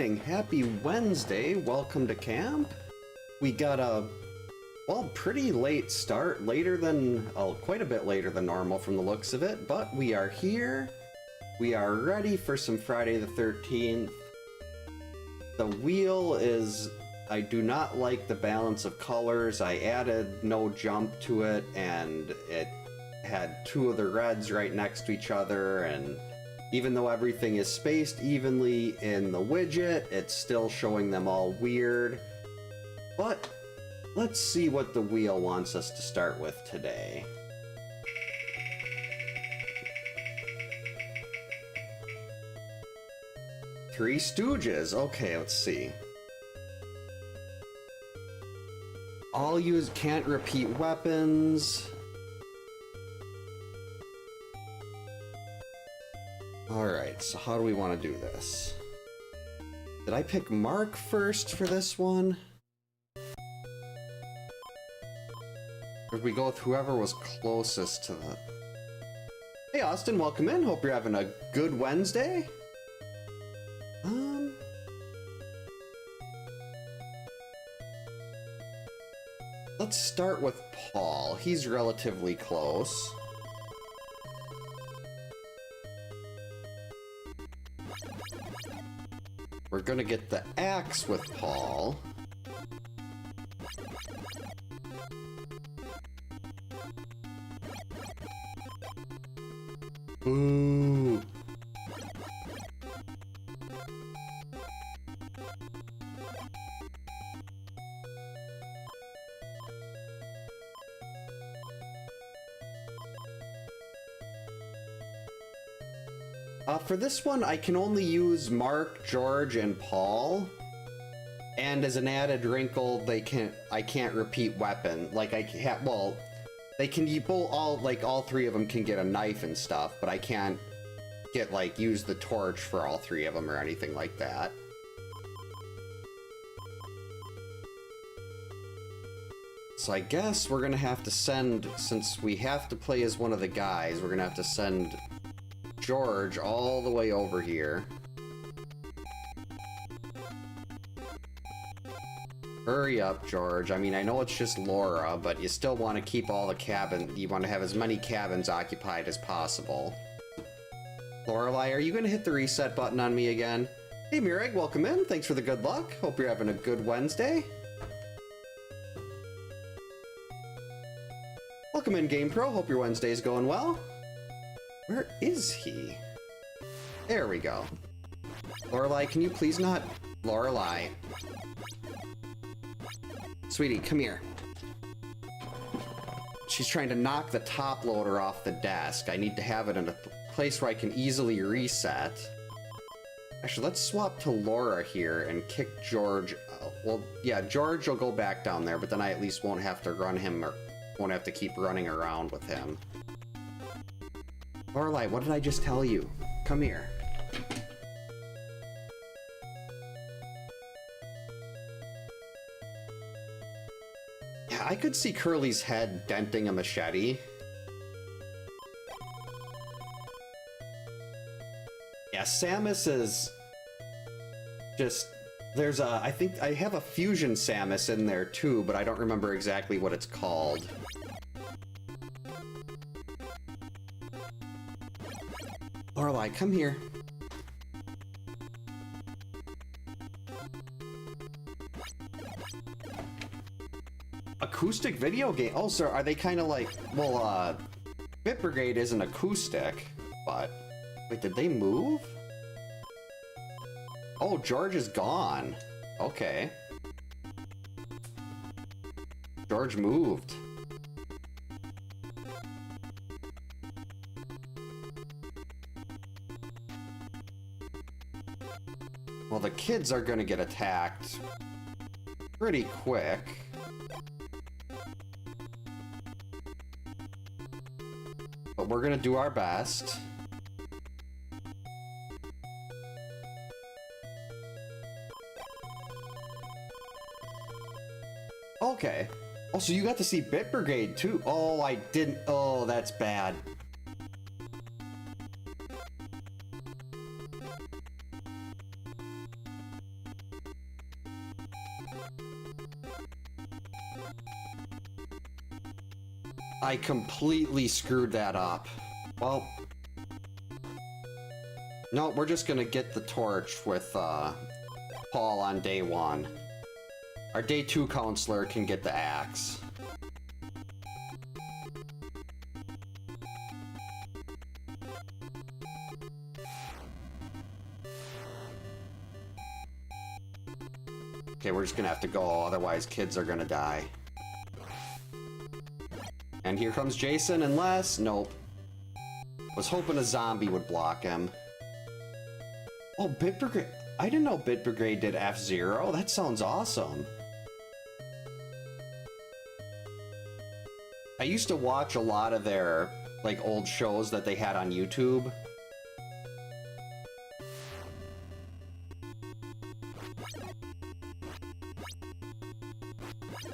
evening, happy Wednesday, welcome to camp. We got a, well, pretty late start, later than, quite a bit later than normal from the looks of it, but we are here. We are ready for some Friday the 13th. The wheel is, I do not like the balance of colors. I added no jump to it, and it had two of the reds right next to each other, and even though everything is spaced evenly in the widget, it's still showing them all weird. But let's see what the wheel wants us to start with today. Three Stooges. Okay, let's see. All use can't repeat weapons. Alright, so how do we want to do this? Did I pick Mark first for this one? Or did we go with whoever was closest to the... Hey Austin, welcome in. Hope you're having a good Wednesday. Let's start with Paul. He's relatively close. We're gonna get the axe with Paul. Ooh. For this one, I can only use Mark, George, and Paul. And as an added wrinkle, I can't repeat weapon. Like I can't, well, they can all three of them can get a knife and stuff, but I can't get use the torch for all three of them or anything like that. So I guess we're gonna have to send, since we have to play as one of the guys, we're gonna have to send George all the way over here. Hurry up, George. I mean, I know it's just Laura, but you still want to keep all the cabins. You want to have as many cabins occupied as possible. Lorelei, are you going to hit the reset button on me again? Hey, Mireg, welcome in. Thanks for the good luck. Hope you're having a good Wednesday. Welcome in, GamePro. Hope your Wednesday's going well. Where is he? There we go. Lorelei, can you please not... Lorelei. Sweetie, come here. She's trying to knock the top loader off the desk. I need to have it in a place where I can easily reset. Actually, let's swap to Laura here and kick George out. Well, yeah, George will go back down there, but then I at least won't have to run him or won't have to keep running around with him. Lorelei, what did I just tell you? Come here. Yeah, I could see Curly's head denting a machete. Yeah, Samus is just... There's a... I think I have a fusion Samus in there too, but I don't remember exactly what it's called. Lorelei, come here. Acoustic video game? Oh, so are they kind of like... Well, Bit Brigade isn't acoustic, but... Wait, did they move? Oh, George is gone. Okay. George moved. Well, the kids are gonna get attacked pretty quick. But we're gonna do our best. Okay. Oh, so you got to see Bit Brigade too. Oh, I didn't. Oh, that's bad. I completely screwed that up. Well, no, we're just gonna get the torch with Paul on day 1. Our day 2 counselor can get the axe. Okay, we're just gonna have to go, otherwise kids are gonna die. And here comes Jason, unless... Nope. Was hoping a zombie would block him. Oh, Bit Brigade... I didn't know Bit Brigade did F-Zero. That sounds awesome. I used to watch a lot of their, like, old shows that they had on YouTube.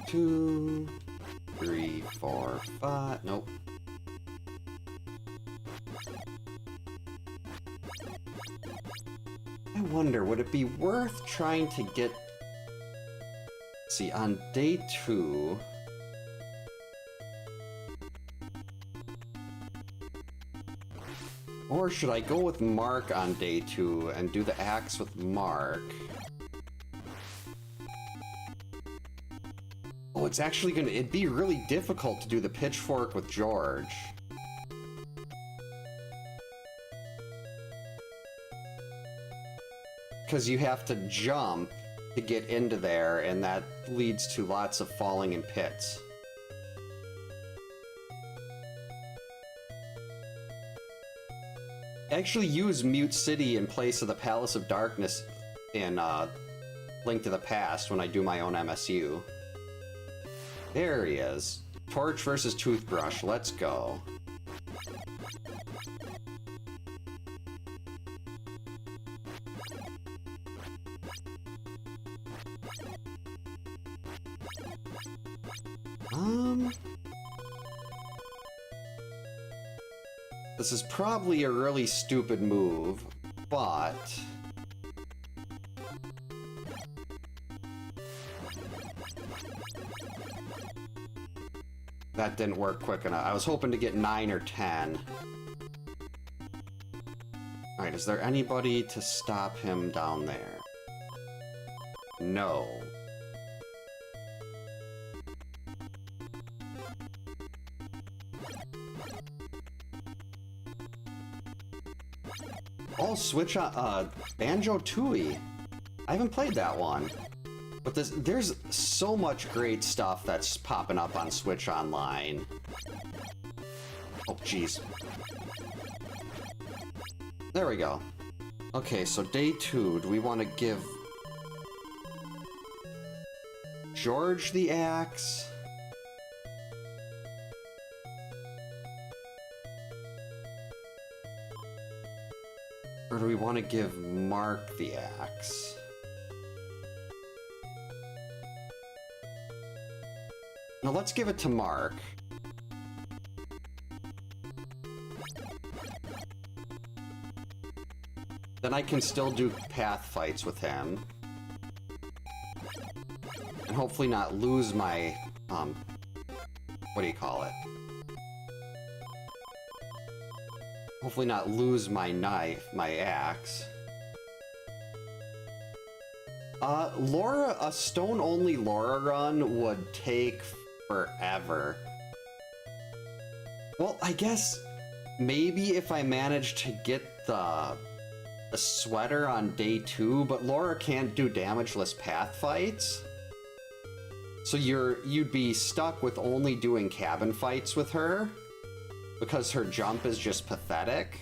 Two, 3, 4, 5. Nope. I wonder, would it be worth trying to get... See, on day 2... Or should I go with Mark on day 2 and do the axe with Mark? Oh, it's actually gonna... It'd be really difficult to do the pitchfork with George. Because you have to jump to get into there, and that leads to lots of falling in pits. Actually use Mute City in place of the Palace of Darkness in Link to the Past when I do my own MSU. There he is. Torch versus Toothbrush, let's go. This is probably a really stupid move, but... That didn't work quick enough. I was hoping to get 9 or 10. Alright, is there anybody to stop him down there? No. Oh, switch on, Banjo-Tooie. I haven't played that one. But there's so much great stuff that's popping up on Switch Online. Oh, jeez. There we go. Okay, so day 2, do we want to give George the axe? Or do we want to give Mark the axe? No, let's give it to Mark. Then I can still do path fights with him. And hopefully not lose my, what do you call it? Hopefully not lose my knife, my axe. Laura, a stone-only Laura run would take forever. Well, I guess maybe if I manage to get the sweater on day 2, but Laura can't do damageless path fights. So you'd be stuck with only doing cabin fights with her, because her jump is just pathetic.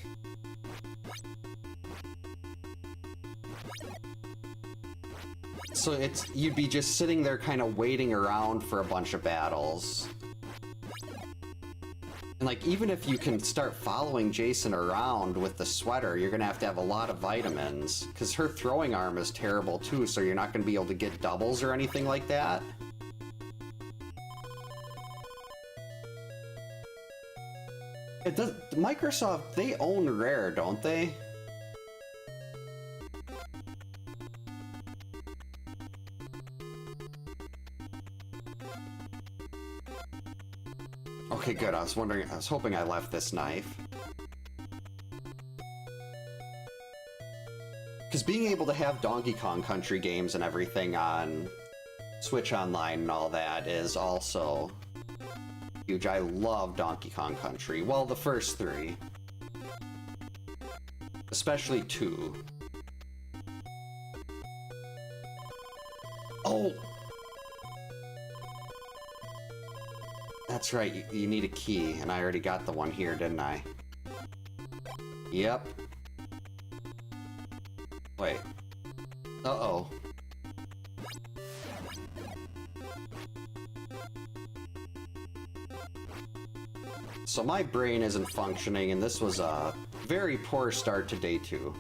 So you'd be just sitting there kind of waiting around for a bunch of battles. And like, even if you can start following Jason around with the sweater, you're gonna have to have a lot of vitamins, because her throwing arm is terrible too, so you're not gonna be able to get doubles or anything like that. It does, Microsoft, they own Rare, don't they? Okay, good. I was hoping I left this knife. Because being able to have Donkey Kong Country games and everything on Switch Online and all that is also huge. I love Donkey Kong Country. Well, the first three. Especially 2. Oh! That's right, you need a key, and I already got the one here, didn't I? Yep. Wait. Uh-oh. So my brain isn't functioning, and this was a very poor start to day 2.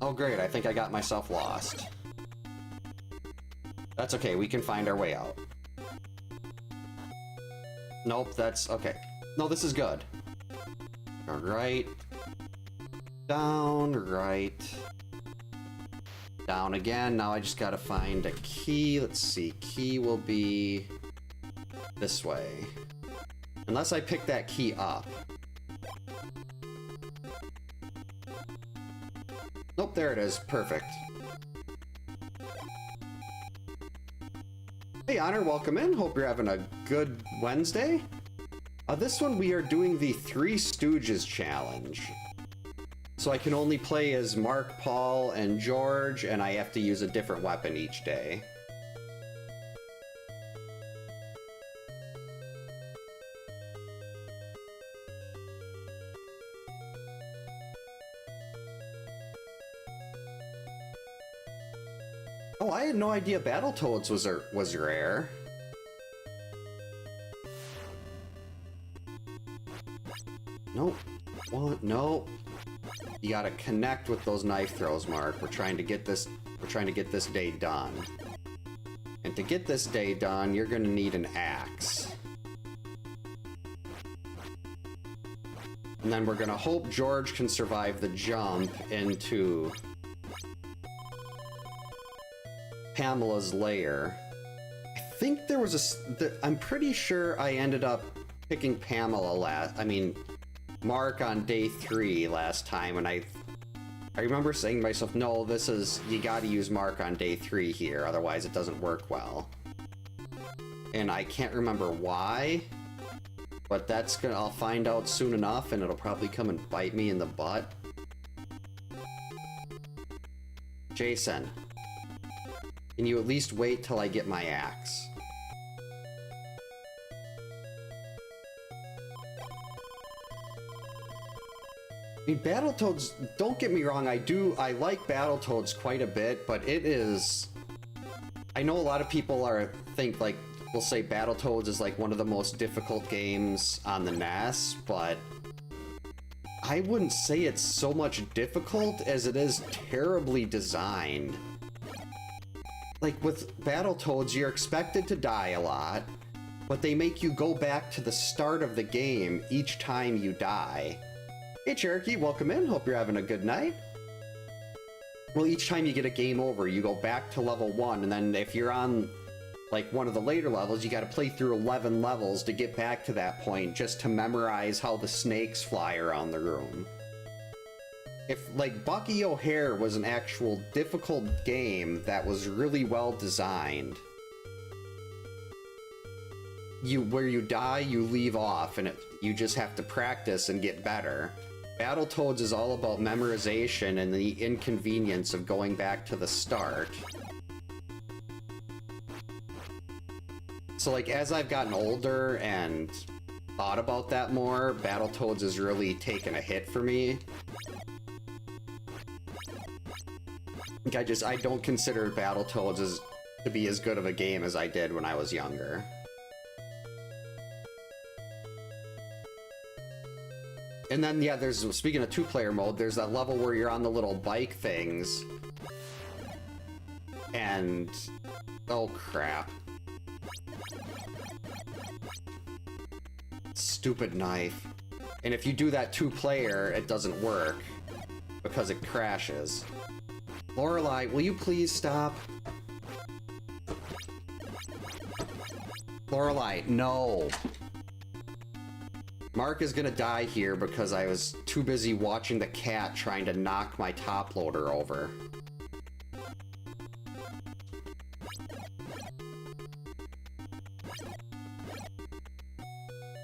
Oh great, I think I got myself lost. That's okay, we can find our way out. Nope, that's okay. No, this is good. Right. Down, right. Down again. Now I just gotta find a key. Let's see. Key will be this way. Unless I pick that key up. Nope, there it is. Perfect. Hey, Honor, welcome in. Hope you're having a good Wednesday. This one we are doing the Three Stooges challenge. So I can only play as Mark, Paul, and George, and I have to use a different weapon each day. Oh, I had no idea Battletoads was rare. Nope. Well, no. You gotta connect with those knife throws, Mark. We're trying to get this day done. And to get this day done, you're gonna need an axe. And then we're gonna hope George can survive the jump into Pamela's lair. I think there was I'm pretty sure I ended up picking Pamela Mark on day 3 last time, and I remember saying to myself, no, you gotta use Mark on day 3 here, otherwise it doesn't work well. And I can't remember why, but I'll find out soon enough, and it'll probably come and bite me in the butt. Jason, can you at least wait till I get my axe? I mean, Battletoads, don't get me wrong, I like Battletoads quite a bit, but it is... I know a lot of people will say Battletoads is like one of the most difficult games on the NES, but I wouldn't say it's so much difficult as it is terribly designed. Like, with Battletoads, you're expected to die a lot, but they make you go back to the start of the game each time you die. Hey Cherokee, welcome in. Hope you're having a good night. Well, each time you get a game over, you go back to level 1, and then if you're on, like, one of the later levels, you gotta play through 11 levels to get back to that point, just to memorize how the snakes fly around the room. If, like, Bucky O'Hare was an actual difficult game that was really well designed, where you die, you leave off, and you just have to practice and get better. Battletoads is all about memorization and the inconvenience of going back to the start. So, like, as I've gotten older and thought about that more, Battletoads has really taken a hit for me. I don't consider Battletoads to be as good of a game as I did when I was younger. And then, yeah, speaking of 2-player mode, there's that level where you're on the little bike things. And... oh, crap. Stupid knife. And if you do that two-player, it doesn't work because it crashes. Lorelei, will you please stop? Lorelei, no. Mark is gonna die here because I was too busy watching the cat trying to knock my top loader over.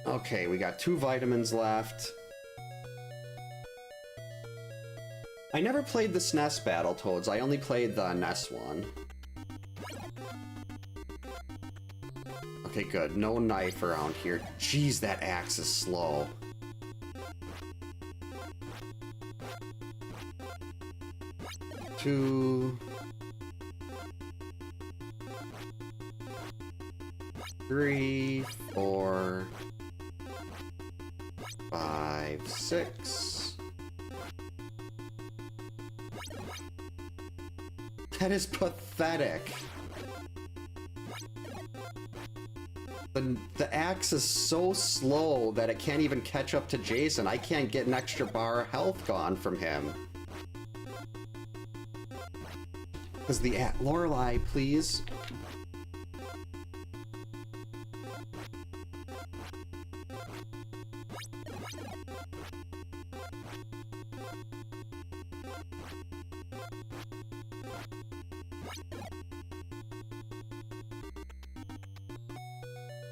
Okay, we got 2 vitamins left. I never played the SNES Battletoads, I only played the NES one. Okay, good. No knife around here. Jeez, that axe is slow. Two... 3, 4... 5, 6... That is pathetic. The axe is so slow that it can't even catch up to Jason. I can't get an extra bar of health gone from him. Because the Lorelei, please.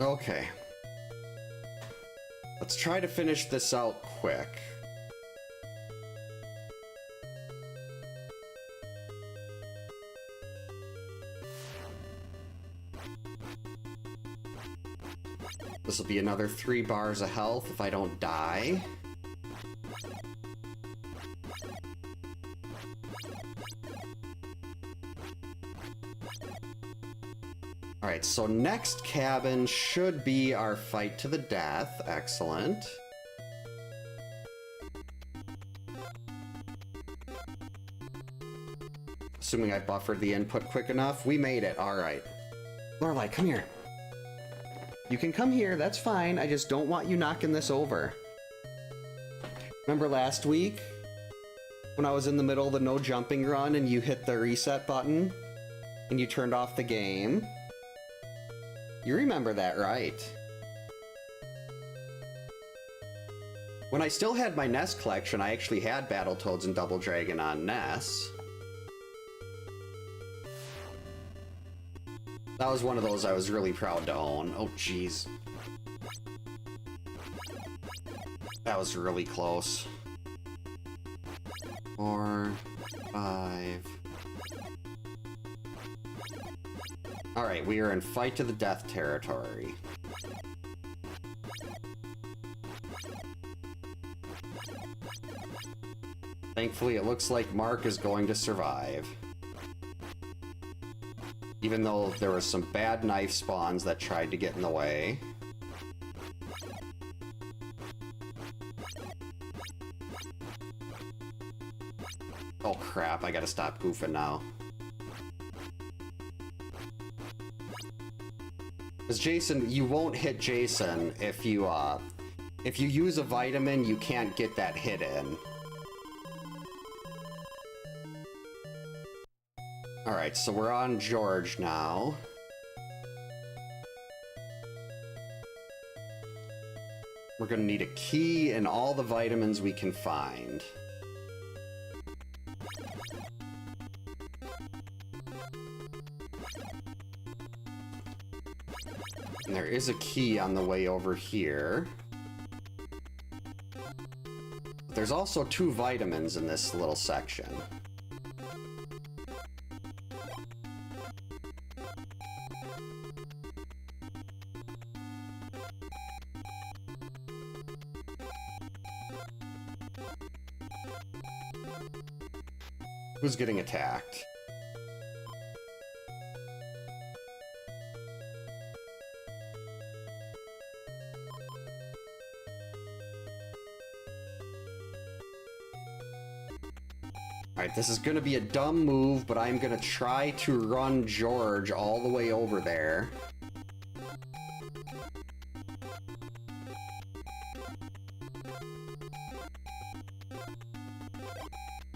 Okay. Let's try to finish this out quick. This will be another 3 bars of health if I don't die. Alright, so next cabin should be our fight to the death. Excellent. Assuming I buffered the input quick enough, we made it. Alright. Lorelei, come here. You can come here, that's fine. I just don't want you knocking this over. Remember last week? When I was in the middle of the no jumping run and you hit the reset button? And you turned off the game? You remember that, right? When I still had my NES collection, I actually had Battletoads and Double Dragon on NES. That was one of those I was really proud to own. Oh, jeez. That was really close. 4, 5... Alright, we are in fight to the death territory. Thankfully, it looks like Mark is going to survive. Even though there were some bad knife spawns that tried to get in the way. Oh crap, I gotta stop goofing now. Because Jason, you won't hit Jason if you use a vitamin, you can't get that hit in. Alright, so we're on George now. We're gonna need a key and all the vitamins we can find. And there is a key on the way over here. There's also 2 vitamins in this little section. Who's getting attacked? Alright, this is gonna be a dumb move, but I'm gonna try to run George all the way over there.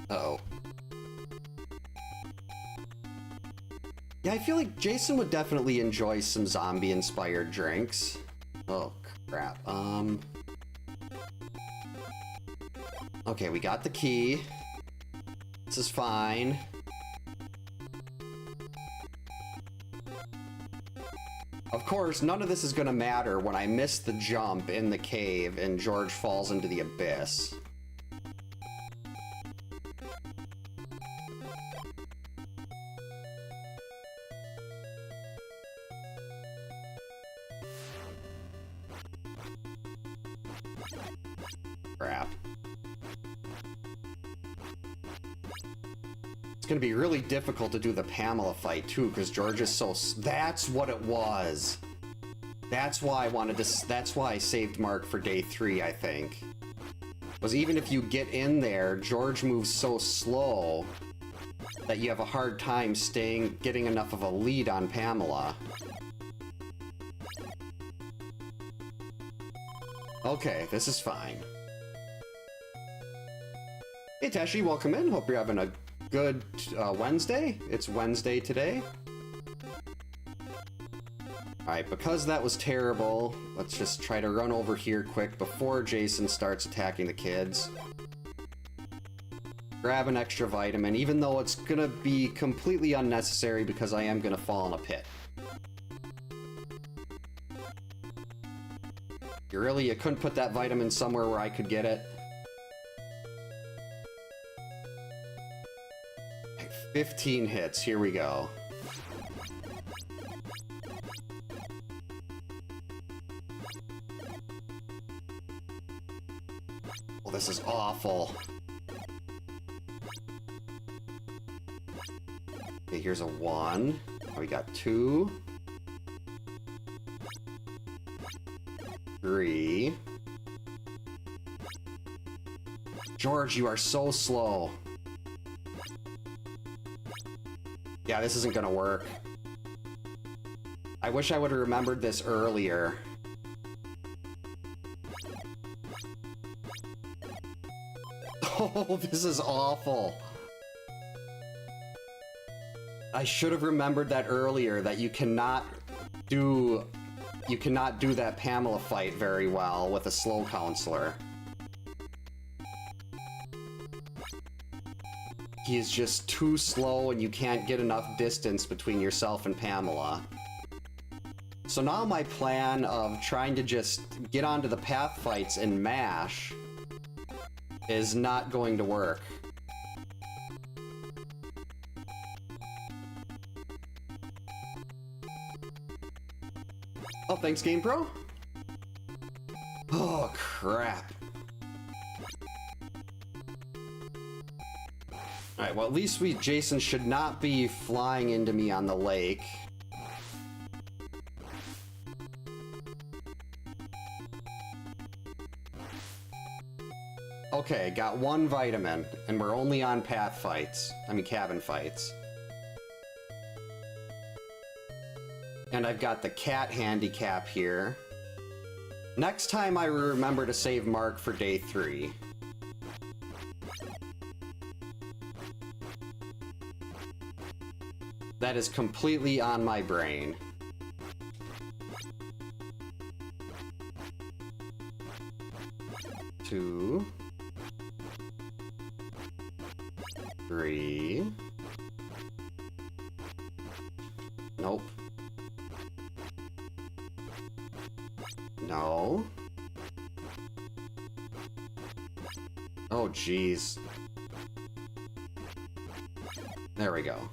Uh-oh. Yeah, I feel like Jason would definitely enjoy some zombie-inspired drinks. Oh, crap. Okay, we got the key. This is fine. Of course, none of this is gonna matter when I miss the jump in the cave and George falls into the abyss. Crap. It's gonna be really difficult to do the Pamela fight too, because George is so... That's what it was. That's why I wanted to... That's why I saved Mark for day 3, I think. Was even if you get in there, George moves so slow that you have a hard time getting enough of a lead on Pamela. Okay, this is fine. Hey Tashi, welcome in. Hope you're having a good Wednesday. It's Wednesday today. Alright, because that was terrible, let's just try to run over here quick before Jason starts attacking the kids. Grab an extra vitamin, even though it's gonna be completely unnecessary because I am gonna fall in a pit. You couldn't put that vitamin somewhere where I could get it? 15 hits, here we go. Oh, this is awful. Okay, here's a 1. We got 2. 3. George, you are so slow. Yeah, this isn't gonna work. I wish I would have remembered this earlier. Oh, this is awful. I should have remembered that earlier, that you cannot do that Pamela fight very well with a slow counselor. He is just too slow and you can't get enough distance between yourself and Pamela. So now my plan of trying to just get onto the path fights and mash is not going to work. Oh, thanks, GamePro. Oh, crap. Alright, well at least Jason should not be flying into me on the lake. Okay, got 1 vitamin, and we're only on path fights. I mean cabin fights. And I've got the cat handicap here. Next time I remember to save Mark for day 3. That is completely on my brain. Two. 3. Nope. No. Oh, jeez. There we go.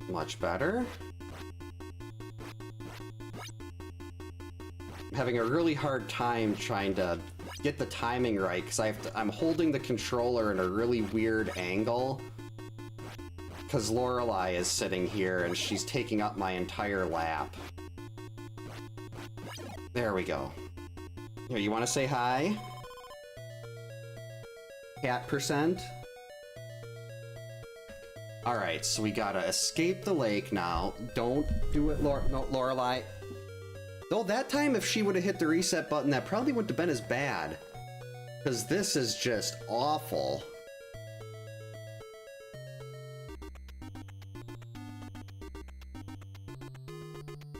Much better. I'm having a really hard time trying to get the timing right because I'm holding the controller in a really weird angle because Lorelei is sitting here and she's taking up my entire lap. There we go. Here, you want to say hi? Cat percent? Alright, so we gotta escape the lake now. Don't do it, no, Lorelei. Though that time, if she would have hit the reset button, that probably wouldn't have been as bad. Because this is just awful.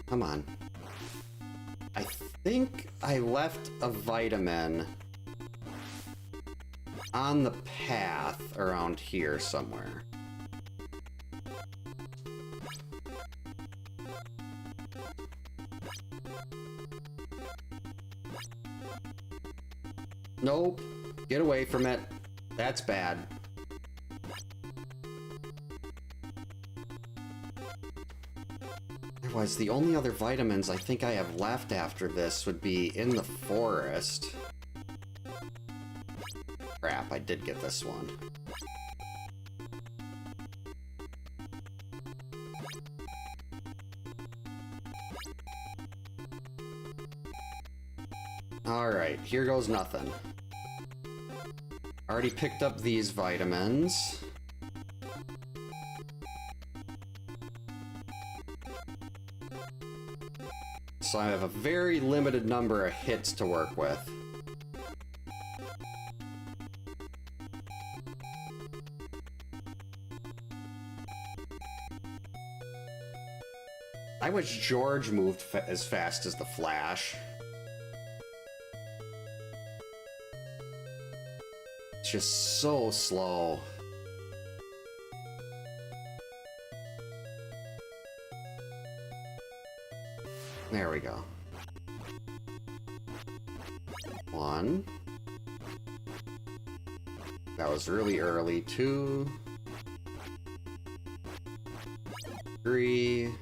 Come on. I think I left a vitamin on the path around here somewhere. Nope. Get away from it. That's bad. Otherwise, the only other vitamins I think I have left after this would be in the forest. Crap, I did get this one. Alright, here goes nothing. Already picked up these vitamins. So I have a very limited number of hits to work with. I wish George moved as fast as the Flash. It's just so slow. There we go. 1. That was really early. 2. 3.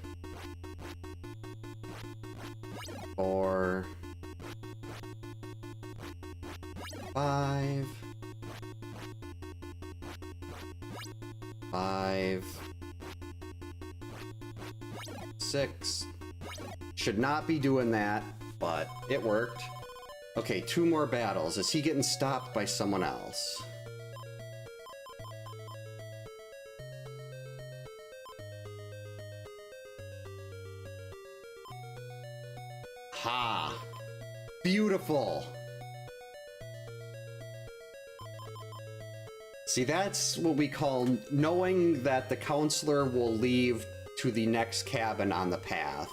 4. 5. 5. 6. Should not be doing that, but it worked. Okay, 2 more battles. Is he getting stopped by someone else? Ha! Beautiful! See, that's what we call knowing that the counselor will leave to the next cabin on the path.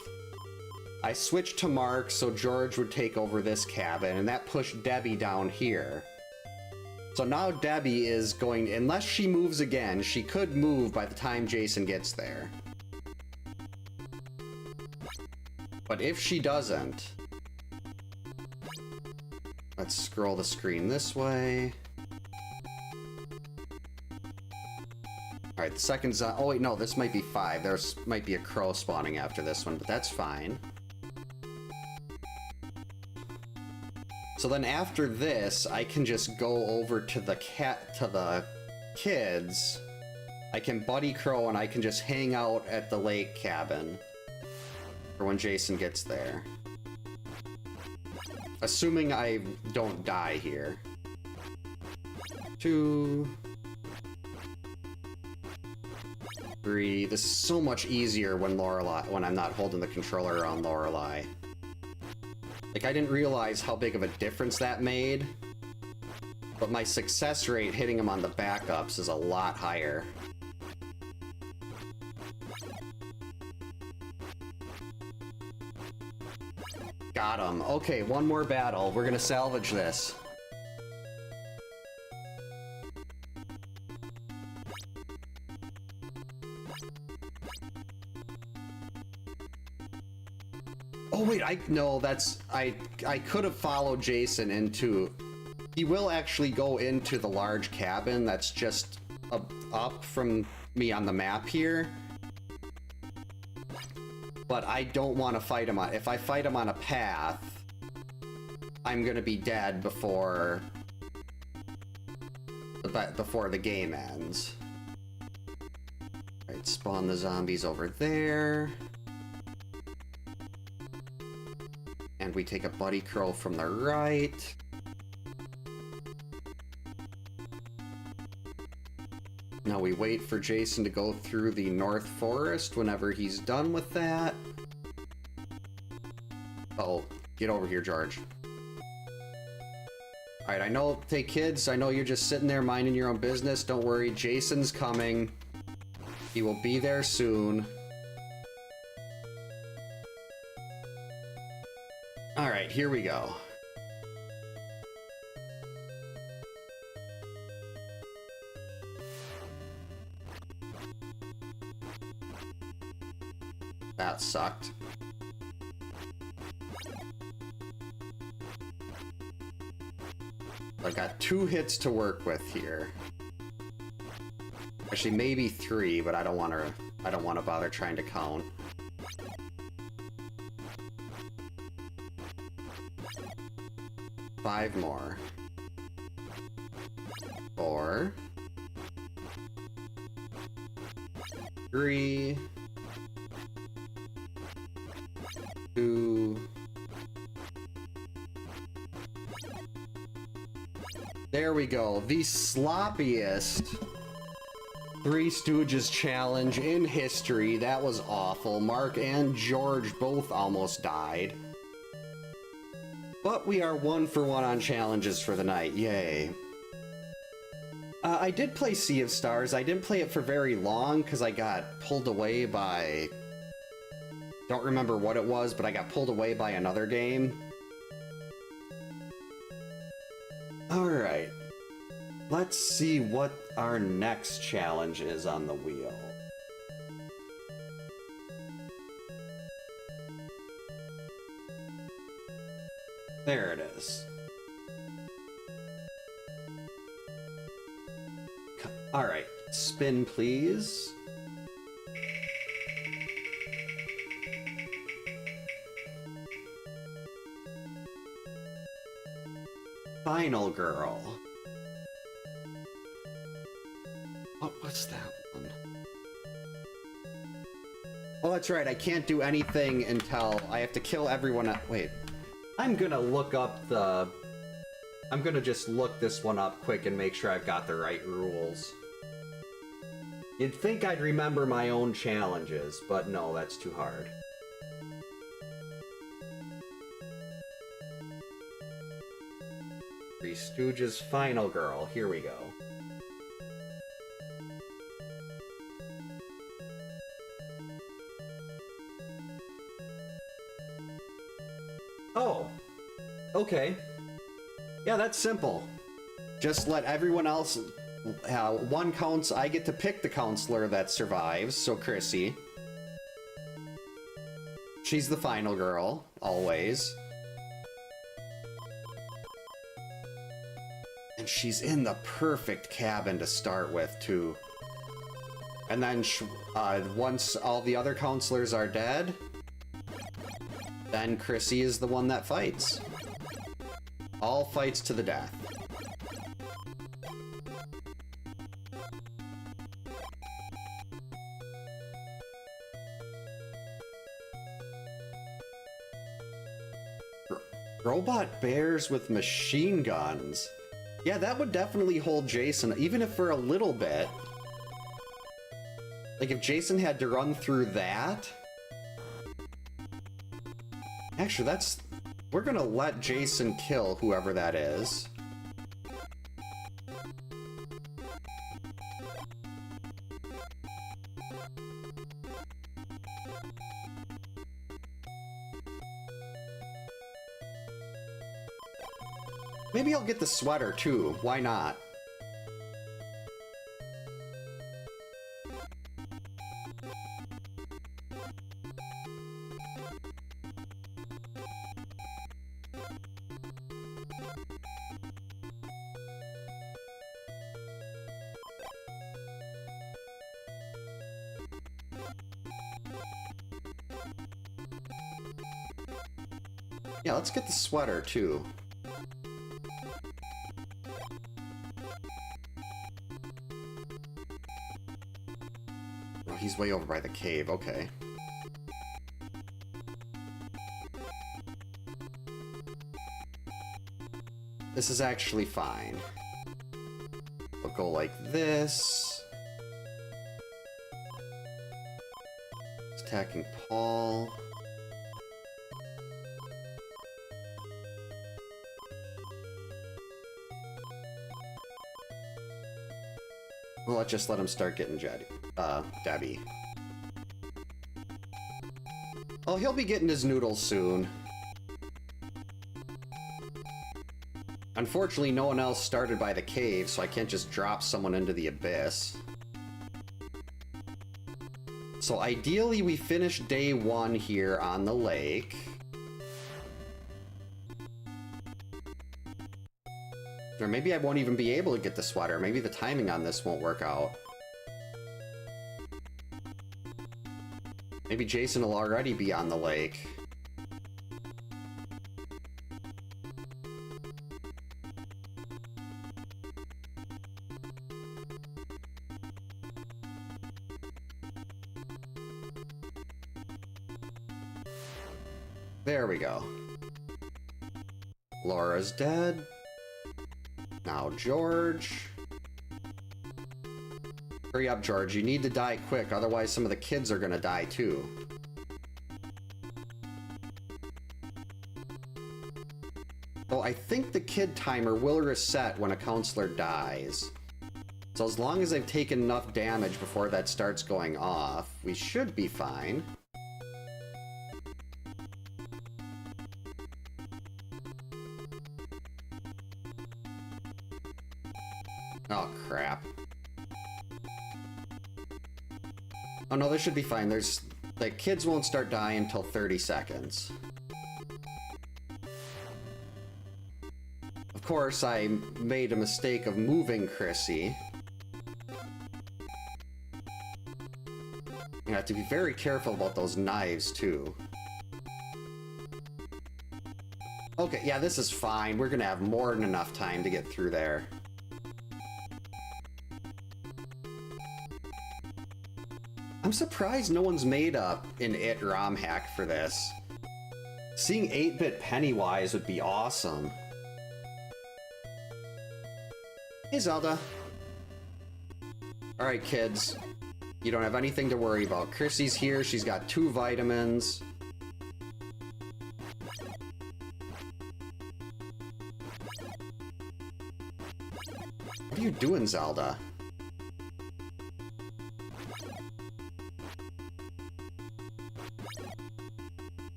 I switched to Mark so George would take over this cabin, and that pushed Debbie down here. So now Debbie is going, unless she moves again, she could move by the time Jason gets there. But if she doesn't, let's scroll the screen this way. Alright, the second zombie. Oh wait, no, this might be 5. There's might be a crow spawning after this one, but that's fine. So then after this, I can just go over to the kids. I can buddy crow and I can just hang out at the lake cabin for when Jason gets there. Assuming I don't die here. 2. 3. This is so much easier when I'm not holding the controller around Lorelei. Like, I didn't realize how big of a difference that made, but my success rate hitting him on the backups is a lot higher. Got him. Okay, 1 more battle. We're gonna salvage this. Oh wait, I could have followed Jason into... He will actually go into the large cabin that's just up from me on the map here. But I don't want to fight him on... If I fight him on a path, I'm gonna be dead before the game ends. Alright, spawn the zombies over there. And we take a buddy crow from the right. Now we wait for Jason to go through the North Forest whenever he's done with that. Oh, get over here, George. Alright, I know, hey kids, I know you're just sitting there minding your own business. Don't worry, Jason's coming. He will be there soon. Alright, here we go. That sucked. I've got 2 hits to work with here. Actually, maybe 3, but I don't want to bother trying to count. Five more. 4. 3. 2. There we go. The sloppiest Three Stooges challenge in history. That was awful. Mark and George both almost died. But we are 1 for 1 on challenges for the night. Yay. I did play Sea of Stars. I didn't play it for very long because I got pulled away by... Don't remember what it was, but I got pulled away by another game. Alright. Let's see what our next challenge is on the wheel. There it is. Alright, spin please. Final Girl. What's that one? Oh, that's right, I can't do anything until I have to kill everyone. Wait. I'm gonna look up the... I'm gonna just look this one up quick and make sure I've got the right rules. You'd think I'd remember my own challenges, but no, that's too hard. Three Stooges Final Girl, here we go. Oh, okay. Yeah, that's simple. Just let everyone else... one counts, I get to pick the counselor that survives, so Chrissy. She's the final girl, always. And she's in the perfect cabin to start with, too. And then, once all the other counselors are dead, then Chrissy is the one that fights. All fights to the death. Robot bears with machine guns. Yeah, that would definitely hold Jason, even if for a little bit. Like, if Jason had to run through that... Actually, that's... We're gonna let Jason kill whoever that is. Maybe I'll get the sweater, too. Why not? Yeah, let's get the sweater, too. Oh, he's way over by the cave, okay. This is actually fine. We'll go like this. It's attacking Paul. Well, let's just let him start getting Debbie. Oh, he'll be getting his noodles soon. Unfortunately, no one else started by the cave, so I can't just drop someone into the abyss. So ideally, we finish day 1 here on the lake. Or maybe I won't even be able to get the sweater. Maybe the timing on this won't work out. Maybe Jason will already be on the lake. There we go. Laura's dead. Now George. Hurry up, George. You need to die quick, otherwise some of the kids are gonna die too. Oh, I think the kid timer will reset when a counselor dies. So as long as they've taken enough damage before that starts going off, we should be fine. Oh, crap. Oh no, this should be fine. The kids won't start dying until 30 seconds. Of course, I made a mistake of moving Chrissy. You have to be very careful about those knives, too. Okay, yeah, this is fine. We're gonna have more than enough time to get through there. I'm surprised no one's made up an It ROM hack for this. Seeing 8-bit Pennywise would be awesome. Hey, Zelda. Alright, kids. You don't have anything to worry about. Chrissy's here. She's got 2 vitamins. What are you doing, Zelda?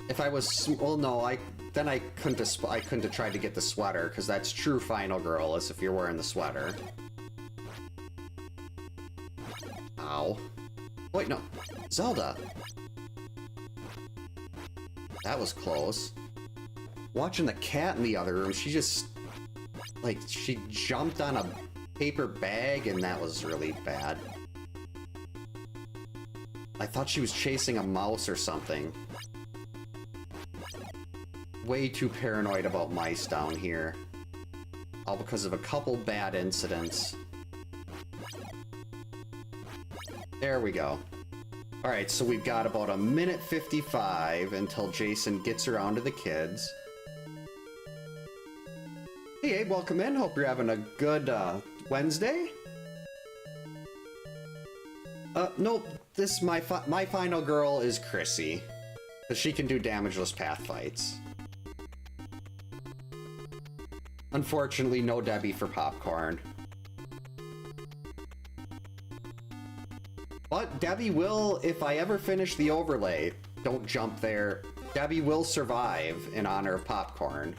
If I was, well, no, then I couldn't have tried to get the sweater, because that's true Final Girl, is if you're wearing the sweater. Ow. Wait, no. Zelda! That was close. Watching the cat in the other room, she just, like, she jumped on a paper bag, and that was really bad. I thought she was chasing a mouse or something. Way too paranoid about mice down here. All because of a couple bad incidents. There we go. Alright, so we've got about 1:55 until Jason gets around to the kids. Hey Abe, welcome in. Hope you're having a good Wednesday. Nope. This my final girl is Chrissy. Because she can do damageless path fights. Unfortunately, no Debbie for popcorn. But Debbie will, if I ever finish the overlay, don't jump there, Debbie will survive in honor of popcorn.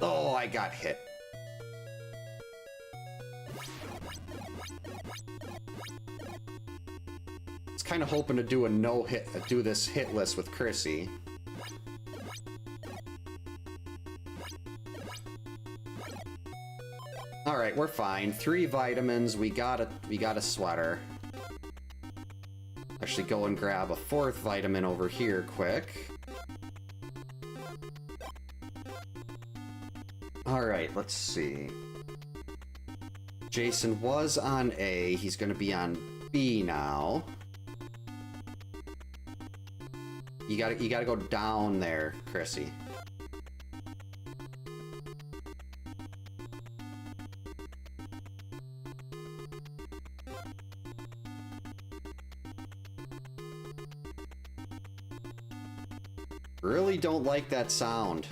Oh, I got hit. I was kind of hoping to do a do this hit list with Chrissy. Alright, we're fine. 3 vitamins, we got a sweater. Actually go and grab a 4th vitamin over here quick. Alright, let's see. Jason was on A, he's gonna be on B now. You gotta go down there, Chrissy. Really don't like that sound.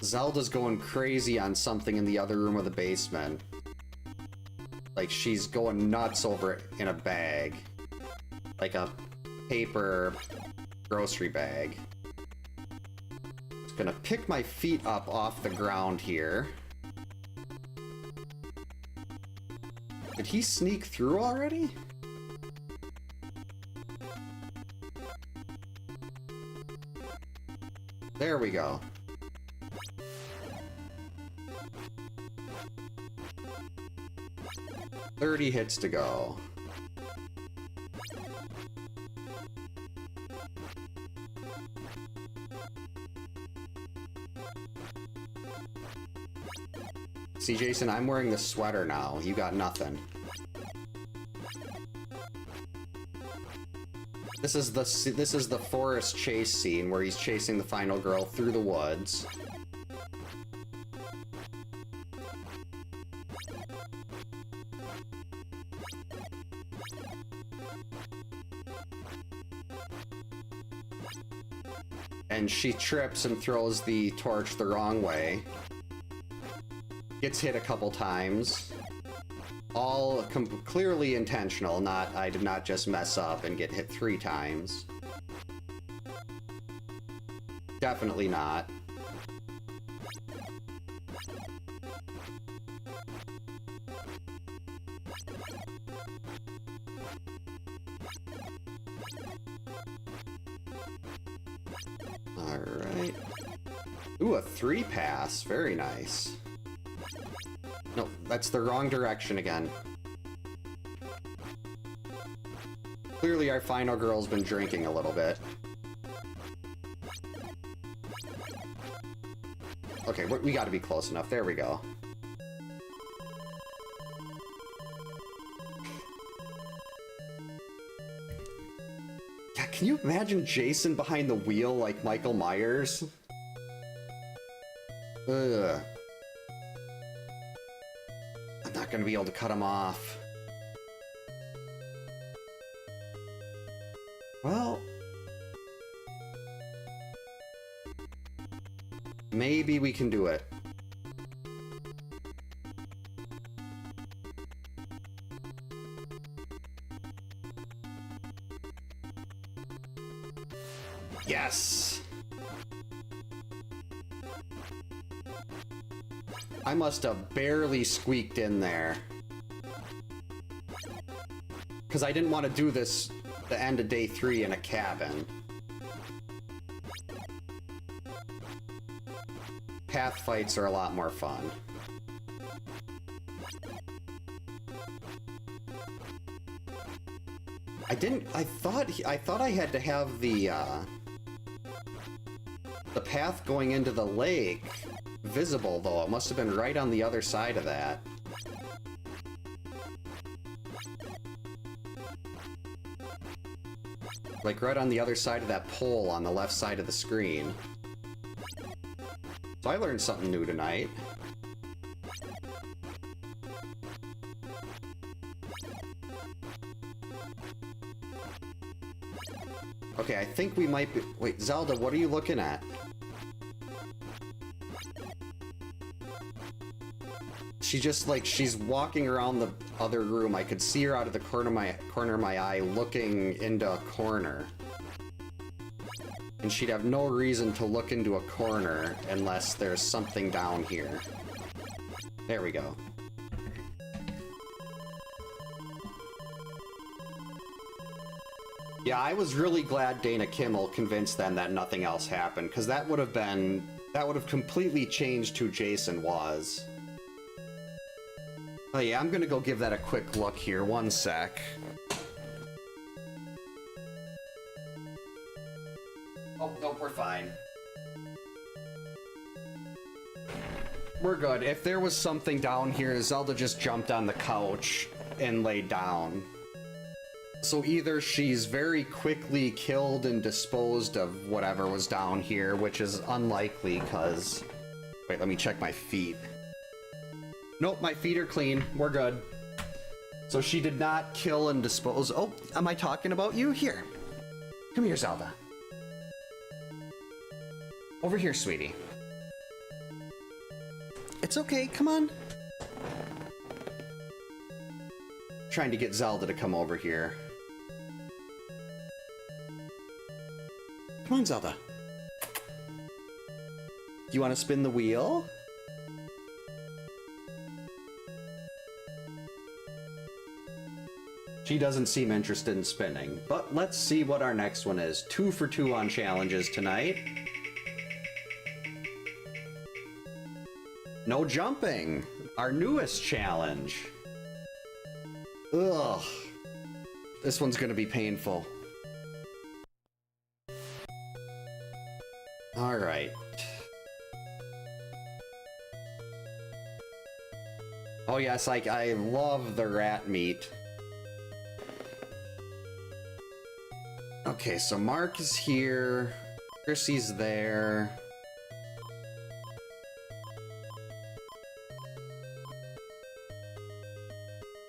Zelda's going crazy on something in the other room of the basement. Like she's going nuts over it in a bag. Like a paper grocery bag. Just gonna pick my feet up off the ground here. Did he sneak through already? There we go. $30 hits to go. See, Jason, I'm wearing the sweater now. You got nothing. This is the forest chase scene where he's chasing the final girl through the woods. And she trips and throws the torch the wrong way. Gets hit a couple times. All clearly intentional, not I did not just mess up and get hit 3 times. Definitely not. Alright. Ooh, a 3 pass. Very nice. No, that's the wrong direction again. Clearly our final girl's been drinking a little bit. Okay, we gotta be close enough. There we go. Yeah, can you imagine Jason behind the wheel like Michael Myers? Ugh. I'm not gonna be able to cut him off. Well... maybe we can do it. Yes! I must have barely squeaked in there. Because I didn't want to do this the end of day 3 in a cabin. Path fights are a lot more fun. I thought I had to have the path going into the lake visible, though. It must have been right on the other side of that. Like right on the other side of that pole on the left side of the screen. So I learned something new tonight. Okay, I think we might be... Wait, Zelda, what are you looking at? She just, like, she's walking around the other room. I could see her out of the corner of my eye looking into a corner. And she'd have no reason to look into a corner unless there's something down here. There we go. Yeah, I was really glad Dana Kimmel convinced them that nothing else happened, because that would have completely changed who Jason was. Oh yeah, I'm gonna go give that a quick look here, 1 sec. Oh, nope, we're fine. We're good. If there was something down here, Zelda just jumped on the couch and laid down. So either she's very quickly killed and disposed of whatever was down here, which is unlikely, because... Wait, let me check my feet. Nope, my feet are clean. We're good. So she did not kill and dispose... Oh, am I talking about you? Here. Come here, Zelda. Over here, sweetie. It's okay, come on. Trying to get Zelda to come over here. Come on, Zelda. Do you want to spin the wheel? She doesn't seem interested in spinning, but let's see what our next one is. 2 for 2 on challenges tonight. No jumping, our newest challenge. Ugh, this one's gonna be painful. All right. Oh yes, I love the rat meat. Okay, so Mark is here, Chrissy's there.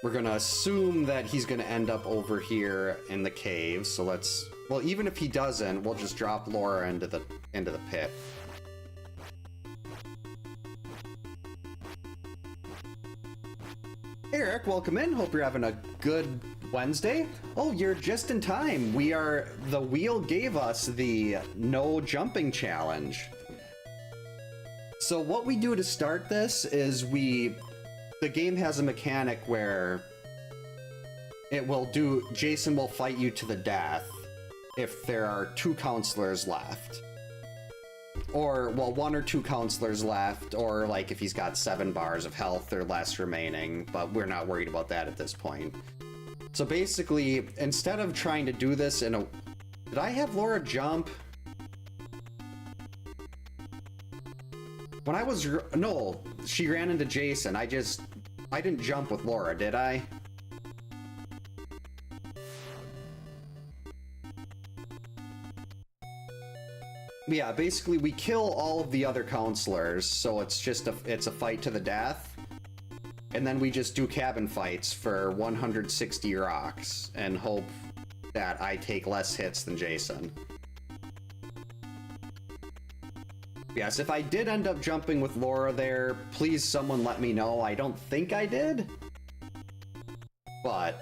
We're gonna assume that he's gonna end up over here in the cave, so let's... Well, even if he doesn't, we'll just drop Laura into the pit. Hey Eric, welcome in. Hope you're having a good Wednesday. Oh, you're just in time. The wheel gave us the no jumping challenge. So what we do to start this is the game has a mechanic where Jason will fight you to the death if there are 2 counselors left. Or, well, 1 or 2 counselors left, or like if he's got 7 bars of health or less remaining, but we're not worried about that at this point. So basically, instead of trying to do this in a... Did I have Laura jump? When I was... No, she ran into Jason. I didn't jump with Laura, did I? Yeah, basically we kill all of the other counselors, so it's just it's a fight to the death. And then we just do cabin fights for 160 rocks and hope that I take less hits than Jason. Yes, if I did end up jumping with Laura there, please someone let me know. I don't think I did. But...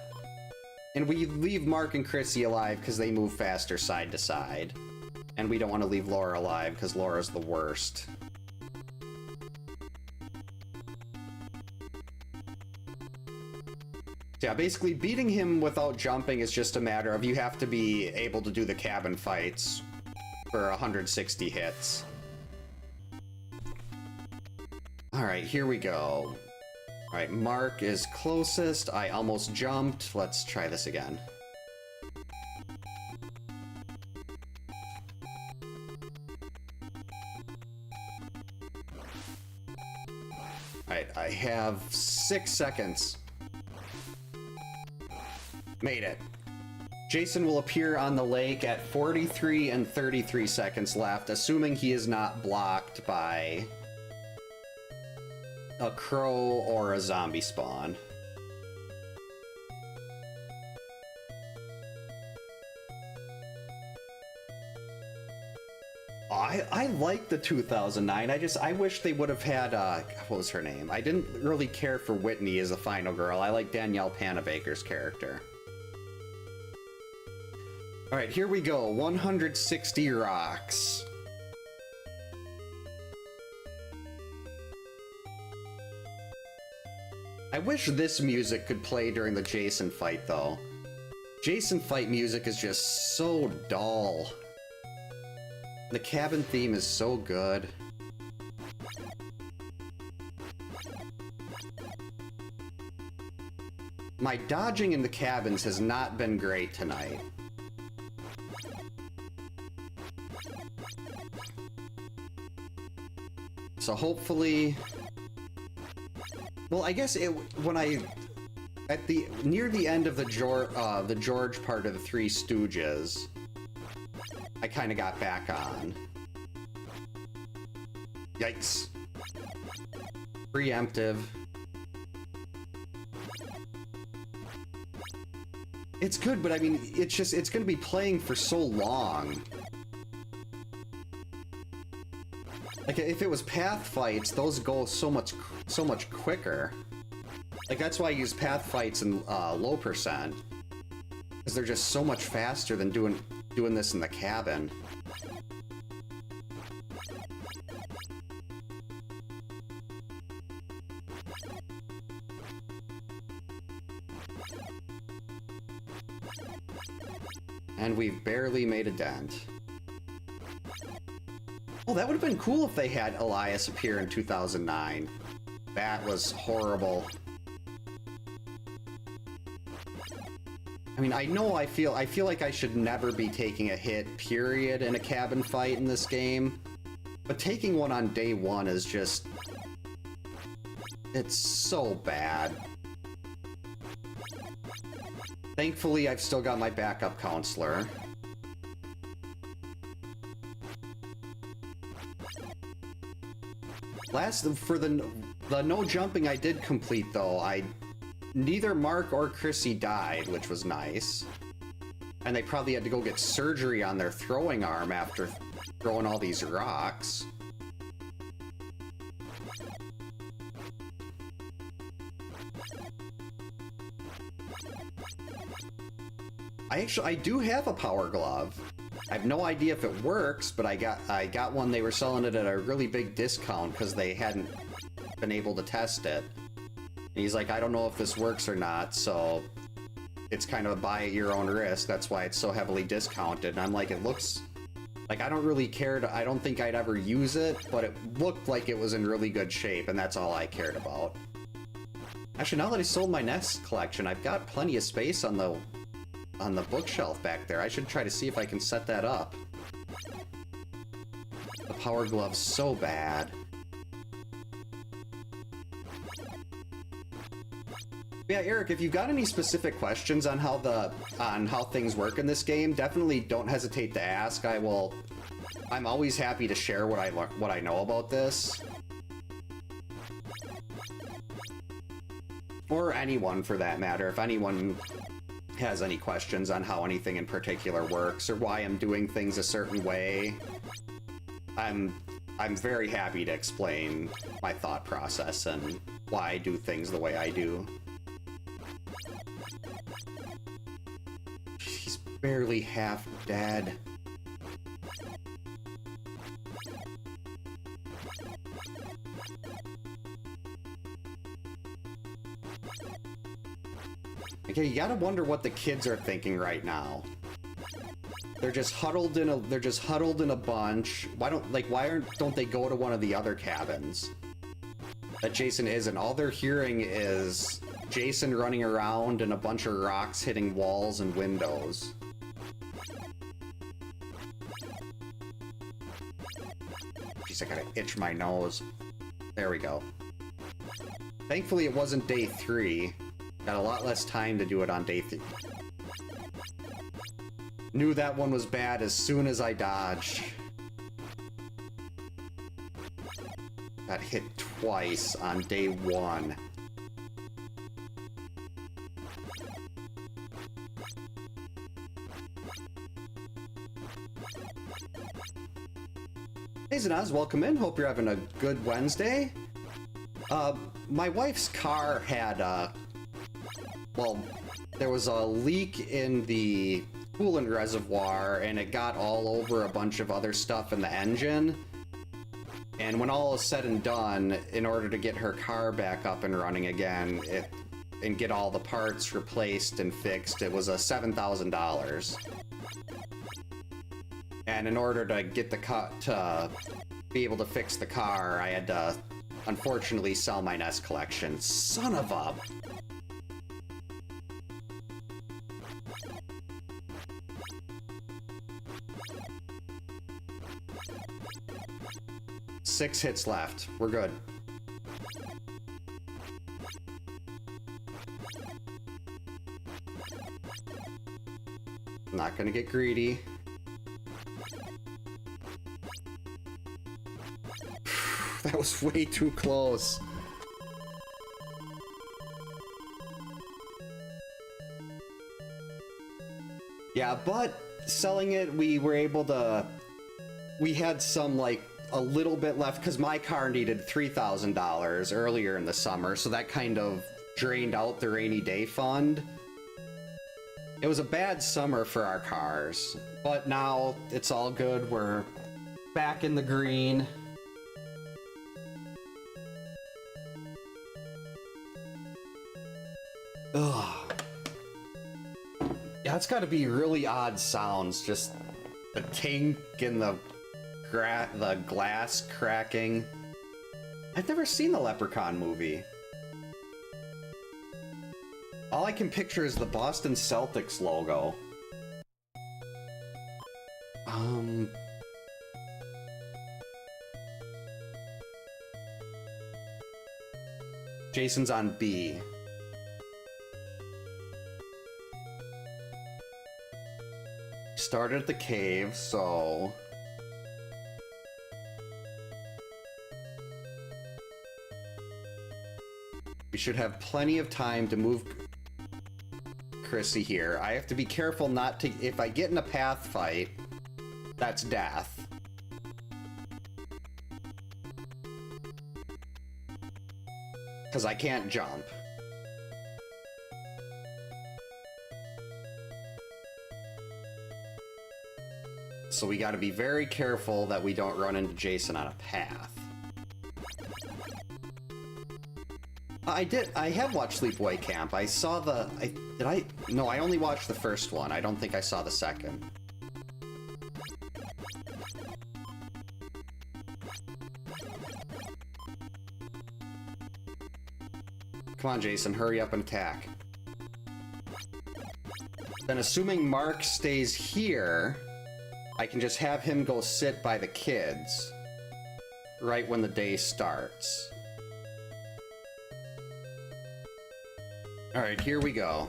And we leave Mark and Chrissy alive because they move faster side to side. And we don't want to leave Laura alive because Laura's the worst. Yeah, basically beating him without jumping is just a matter of you have to be able to do the cabin fights for 160 hits. Alright, here we go. Alright, Mark is closest. I almost jumped. Let's try this again. Alright, I have 6 seconds. Made it. Jason will appear on the lake at 43 and 33 seconds left, assuming he is not blocked by a crow or a zombie spawn. I like the 2009. I wish they would have had, what was her name? I didn't really care for Whitney as a final girl. I like Danielle Panabaker's character. Alright, here we go. 160 rocks. I wish this music could play during the Jason fight, though. Jason fight music is just so dull. The cabin theme is so good. My dodging in the cabins has not been great tonight. So hopefully... Well, I guess near the end of the George part of the Three Stooges, I kind of got back on. Yikes. Preemptive. It's good, but I mean, it's gonna be playing for so long. Like, if it was path fights, those go so much quicker. Like, that's why I use path fights in low percent. Because they're just so much faster than doing this in the cabin. And we've barely made a dent. Oh, that would have been cool if they had Elias appear in 2009. That was horrible. I mean, I feel like I should never be taking a hit, period, in a cabin fight in this game. But taking one on day one is just... it's so bad. Thankfully, I've still got my backup counselor. For the no jumping I did complete, though, neither Mark or Chrissy died, which was nice. And they probably had to go get surgery on their throwing arm after throwing all these rocks. I do have a power glove. I have no idea if it works, but I got one. They were selling it at a really big discount because they hadn't been able to test it. And he's like, I don't know if this works or not, so it's kind of a buy at your own risk. That's why it's so heavily discounted. And I'm like, it looks like I don't really care I don't think I'd ever use it, but it looked like it was in really good shape, and that's all I cared about. Actually, now that I sold my NES collection, I've got plenty of space on the bookshelf back there. I should try to see if I can set that up. The power glove's so bad. Yeah, Eric, if you've got any specific questions on how things work in this game, definitely don't hesitate to ask. I'm always happy to share what I know about this. Or anyone, for that matter. If anyone has any questions on how anything in particular works or why I'm doing things a certain way, I'm very happy to explain my thought process and why I do things the way I do. She's barely half dead. Okay, you gotta wonder what the kids are thinking right now. They're just huddled in a bunch. Why don't they go to one of the other cabins that Jason is in? All they're hearing is Jason running around and a bunch of rocks hitting walls and windows. Jeez, I gotta itch my nose. There we go. Thankfully, it wasn't day 3. Got a lot less time to do it on day 3. Knew that one was bad as soon as I dodged. Got hit twice on day 1. Hey Zanaz, welcome in. Hope you're having a good Wednesday. My wife's car had well, there was a leak in the coolant reservoir, and it got all over a bunch of other stuff in the engine. And when all is said and done, in order to get her car back up and running again, and get all the parts replaced and fixed, it was $7,000. And in order to get to be able to fix the car, I had to, unfortunately, sell my NES collection. Son of a... Six hits left. We're good. I'm not gonna get greedy. That was way too close. Yeah, but selling it, we were able to... We had some, like, a little bit left, because my car needed $3,000 earlier in the summer, so that kind of drained out the rainy day fund. It was a bad summer for our cars, but now it's all good. We're back in the green. Ugh. Yeah, it's got to be really odd sounds, just the tink and the glass cracking. I've never seen the Leprechaun movie. All I can picture is the Boston Celtics logo. Jason's on B. Started at the cave, so... we should have plenty of time to move Chrissy here. I have to be careful not to... if I get in a path fight, that's death. Because I can't jump. So we gotta be very careful that we don't run into Jason on a path. I have watched Sleepaway Camp. I saw the... No, I only watched the first one. I don't think I saw the second. Come on, Jason, hurry up and attack. Then assuming Mark stays here, I can just have him go sit by the kids right when the day starts. Alright, here we go.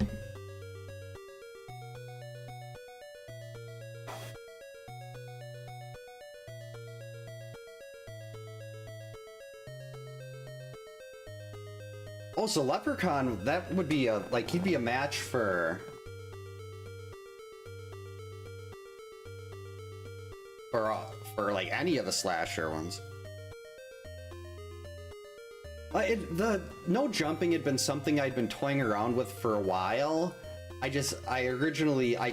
Also, Leprechaun, that would be a, like, he'd be a match for like any of the slasher ones. The no jumping had been something I'd been toying around with for a while. I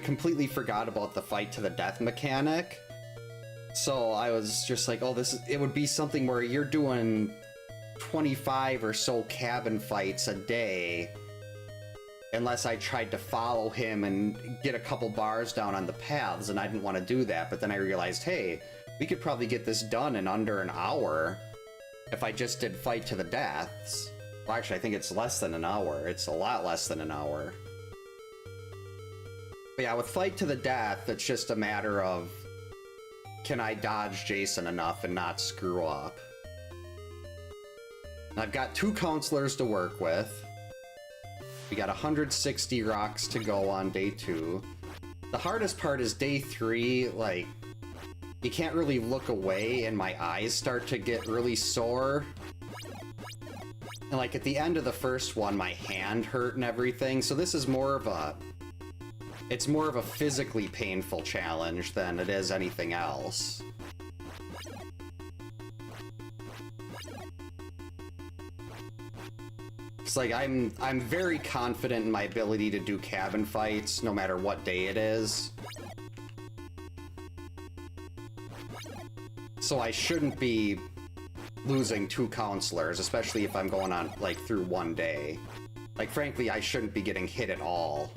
completely forgot about the fight to the death mechanic. So I was just like, oh, it would be something where you're doing 25 or so cabin fights a day, unless I tried to follow him and get a couple bars down on the paths, and I didn't want to do that. But then I realized, hey, we could probably get this done in under an hour if I just did fight to the deaths. Well, actually, I think it's less than an hour. It's a lot less than an hour. But yeah, with fight to the death, it's just a matter of, can I dodge Jason enough and not screw up? I've got 2 counselors to work with. We got 160 rocks to go on day 2. The hardest part is day 3, like, you can't really look away and my eyes start to get really sore. And like at the end of the first one, my hand hurt and everything, so this is more of a... it's more of a physically painful challenge than it is anything else. It's like I'm very confident in my ability to do cabin fights no matter what day it is. So I shouldn't be losing 2 counselors, especially if I'm going on, like, through one day. Like, frankly, I shouldn't be getting hit at all.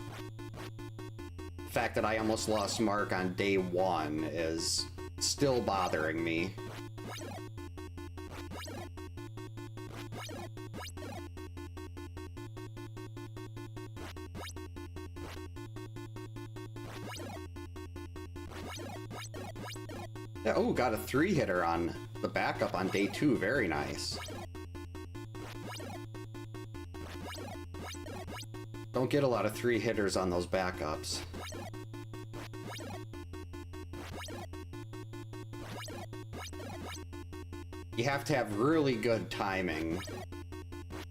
The fact that I almost lost Mark on day 1 is still bothering me. Oh, got a 3-hitter on the backup on day 2. Very nice. Don't get a lot of 3-hitters on those backups. You have to have really good timing.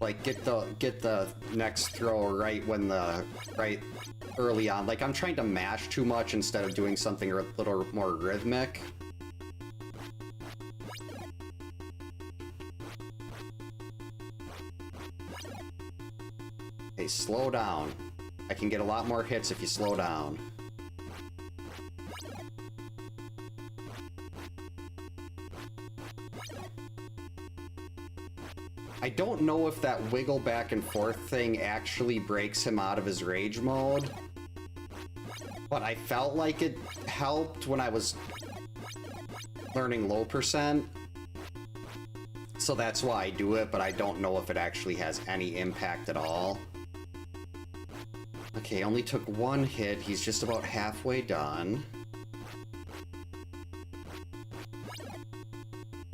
Like, get the next throw right when the early on. Like, I'm trying to mash too much instead of doing something a little more rhythmic. Okay, slow down. I can get a lot more hits if you slow down. I don't know if that wiggle back and forth thing actually breaks him out of his rage mode, but I felt like it helped when I was learning low percent. So that's why I do it, but I don't know if it actually has any impact at all. Okay, only took one hit. He's just about halfway done.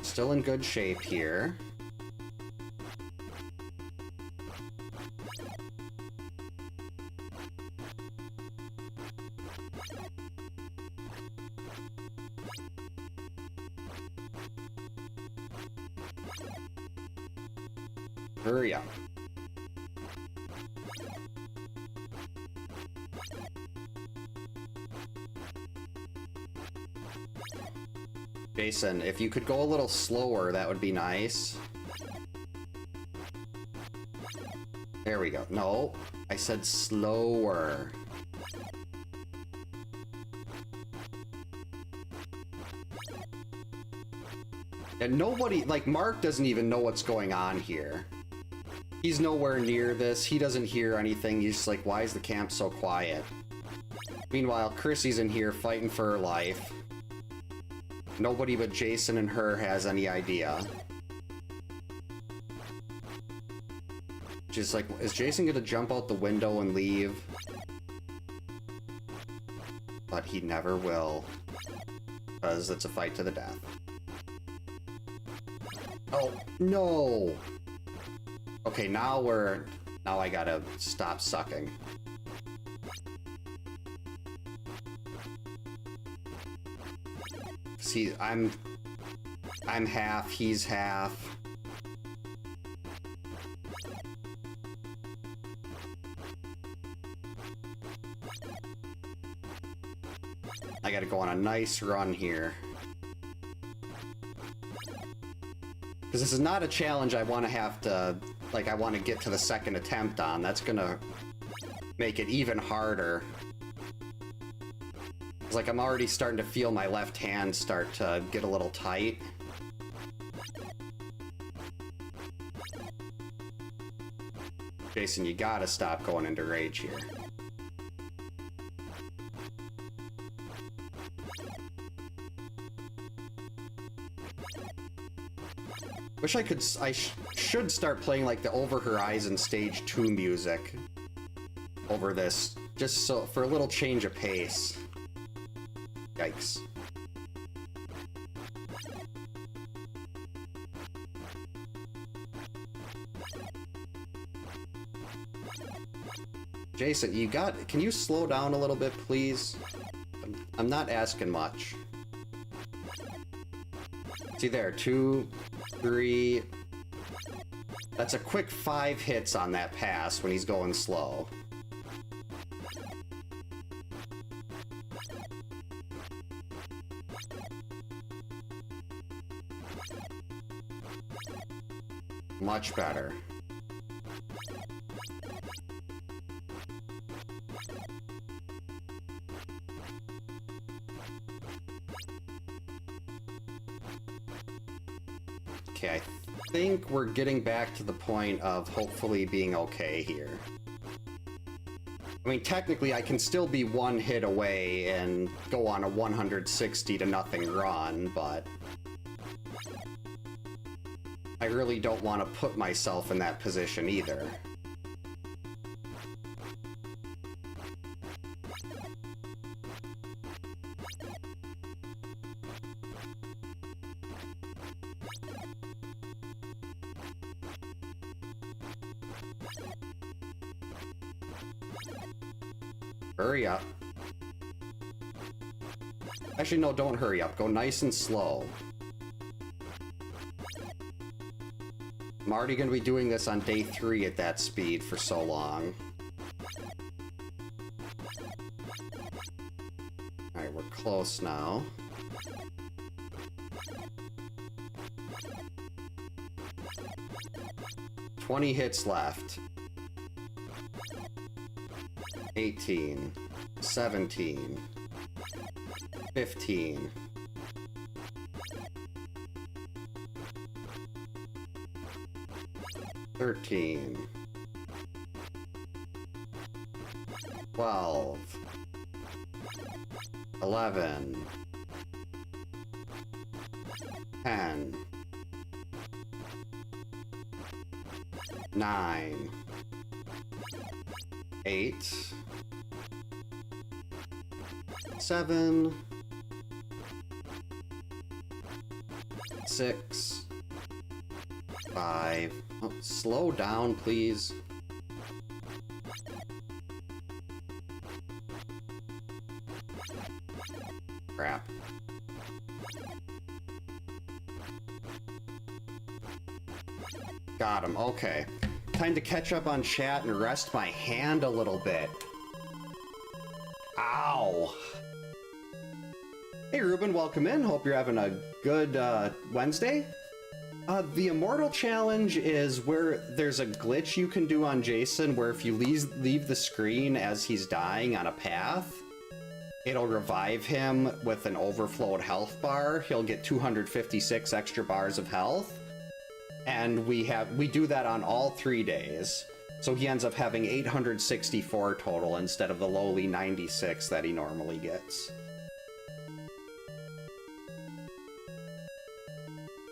Still in good shape here. Hurry up. Jason, if you could go a little slower, that would be nice. There we go. No, I said slower. And nobody, like, Mark doesn't even know what's going on here. He's nowhere near this. He doesn't hear anything. He's just like, why is the camp so quiet? Meanwhile, Chrissy's in here fighting for her life. Nobody but Jason and her has any idea. Just like, is Jason gonna jump out the window and leave? But he never will. Because it's a fight to the death. Oh, no! Okay, now I gotta stop sucking. See, I'm half, he's half. I gotta go on a nice run here. Because this is not a challenge I want to have to, like, I want to get to the second attempt on. That's gonna make it even harder. It's like I'm already starting to feel my left hand start to get a little tight. Jason, you gotta stop going into rage here. Wish I could, should start playing like the Over Horizon Stage 2 music over this, just so, for a little change of pace. Yikes. Jason, can you slow down a little bit, please? I'm not asking much. See there, 2, 3... That's a quick 5 hits on that pass when he's going slow. Much better. Okay, I think we're getting back to the point of hopefully being okay here. I mean, technically I can still be one hit away and go on a 160 to nothing run, but I really don't want to put myself in that position either. Hurry up. Actually, no, don't hurry up. Go nice and slow. I'm already going to be doing this on day 3 at that speed for so long. Close now. $20 hits left. 18, 17, 15. $13, 12, 11, 10, 9, 8, 7, 6, 5. Oh, slow down, please. Crap. Got him. Okay. Time to catch up on chat and rest my hand a little bit. Ow! Hey Ruben, welcome in. Hope you're having a good Wednesday. The Immortal Challenge is where there's a glitch you can do on Jason where if you leave the screen as he's dying on a path, it'll revive him with an overflowed health bar. He'll get 256 extra bars of health. And we do that on all 3 days. So he ends up having 864 total instead of the lowly 96 that he normally gets.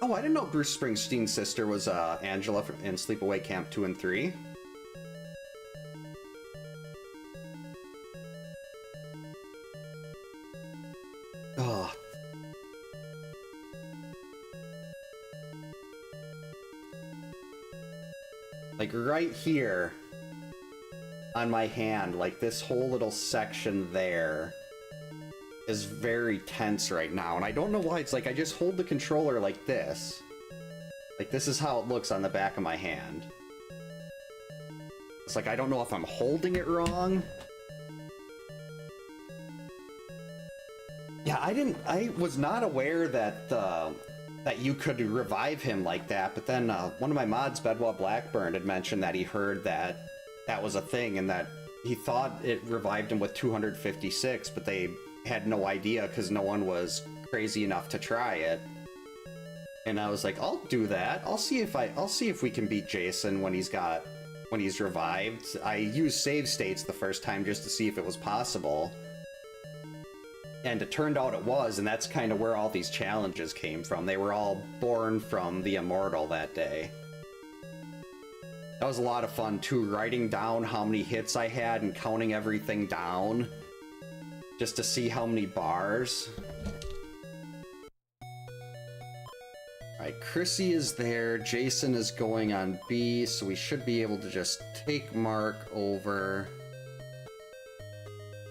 Oh, I didn't know Bruce Springsteen's sister was Angela in Sleepaway Camp 2 and 3. Oh. Like right here on my hand, like this whole little section there is very tense right now, and I don't know why. It's like I just hold the controller like this. Like this is how it looks on the back of my hand. It's like I don't know if I'm holding it wrong. Yeah, I was not aware that that you could revive him like that, but then one of my mods, Bedwell Blackburn, had mentioned that he heard that that was a thing and that he thought it revived him with 256, but they had no idea because no one was crazy enough to try it. And I was like, I'll do that. I'll see if we can beat Jason when he's revived. I used save states the first time just to see if it was possible. And it turned out it was, and that's kind of where all these challenges came from. They were all born from the Immortal that day. That was a lot of fun too, writing down how many hits I had and counting everything down just to see how many bars. Alright, Chrissy is there, Jason is going on B, so we should be able to just take Mark over.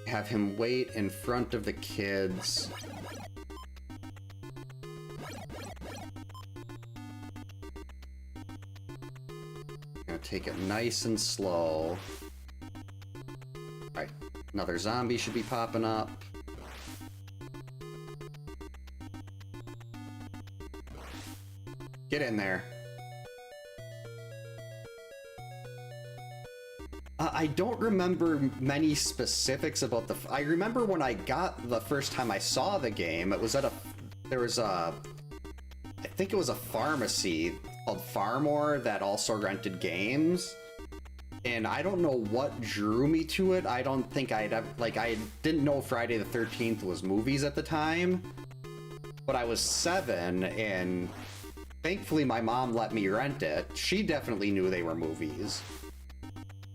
Have him wait in front of the kids. Gonna take it nice and slow. Alright, another zombie should be popping up. Get in there. I don't remember many specifics about the... I remember when I got the first time I saw the game, it was at a... There was a... I think it was a pharmacy called Farmore that also rented games. And I don't know what drew me to it. I don't think I'd ever... Like, I didn't know Friday the 13th was movies at the time. But I was 7, and thankfully my mom let me rent it. She definitely knew they were movies.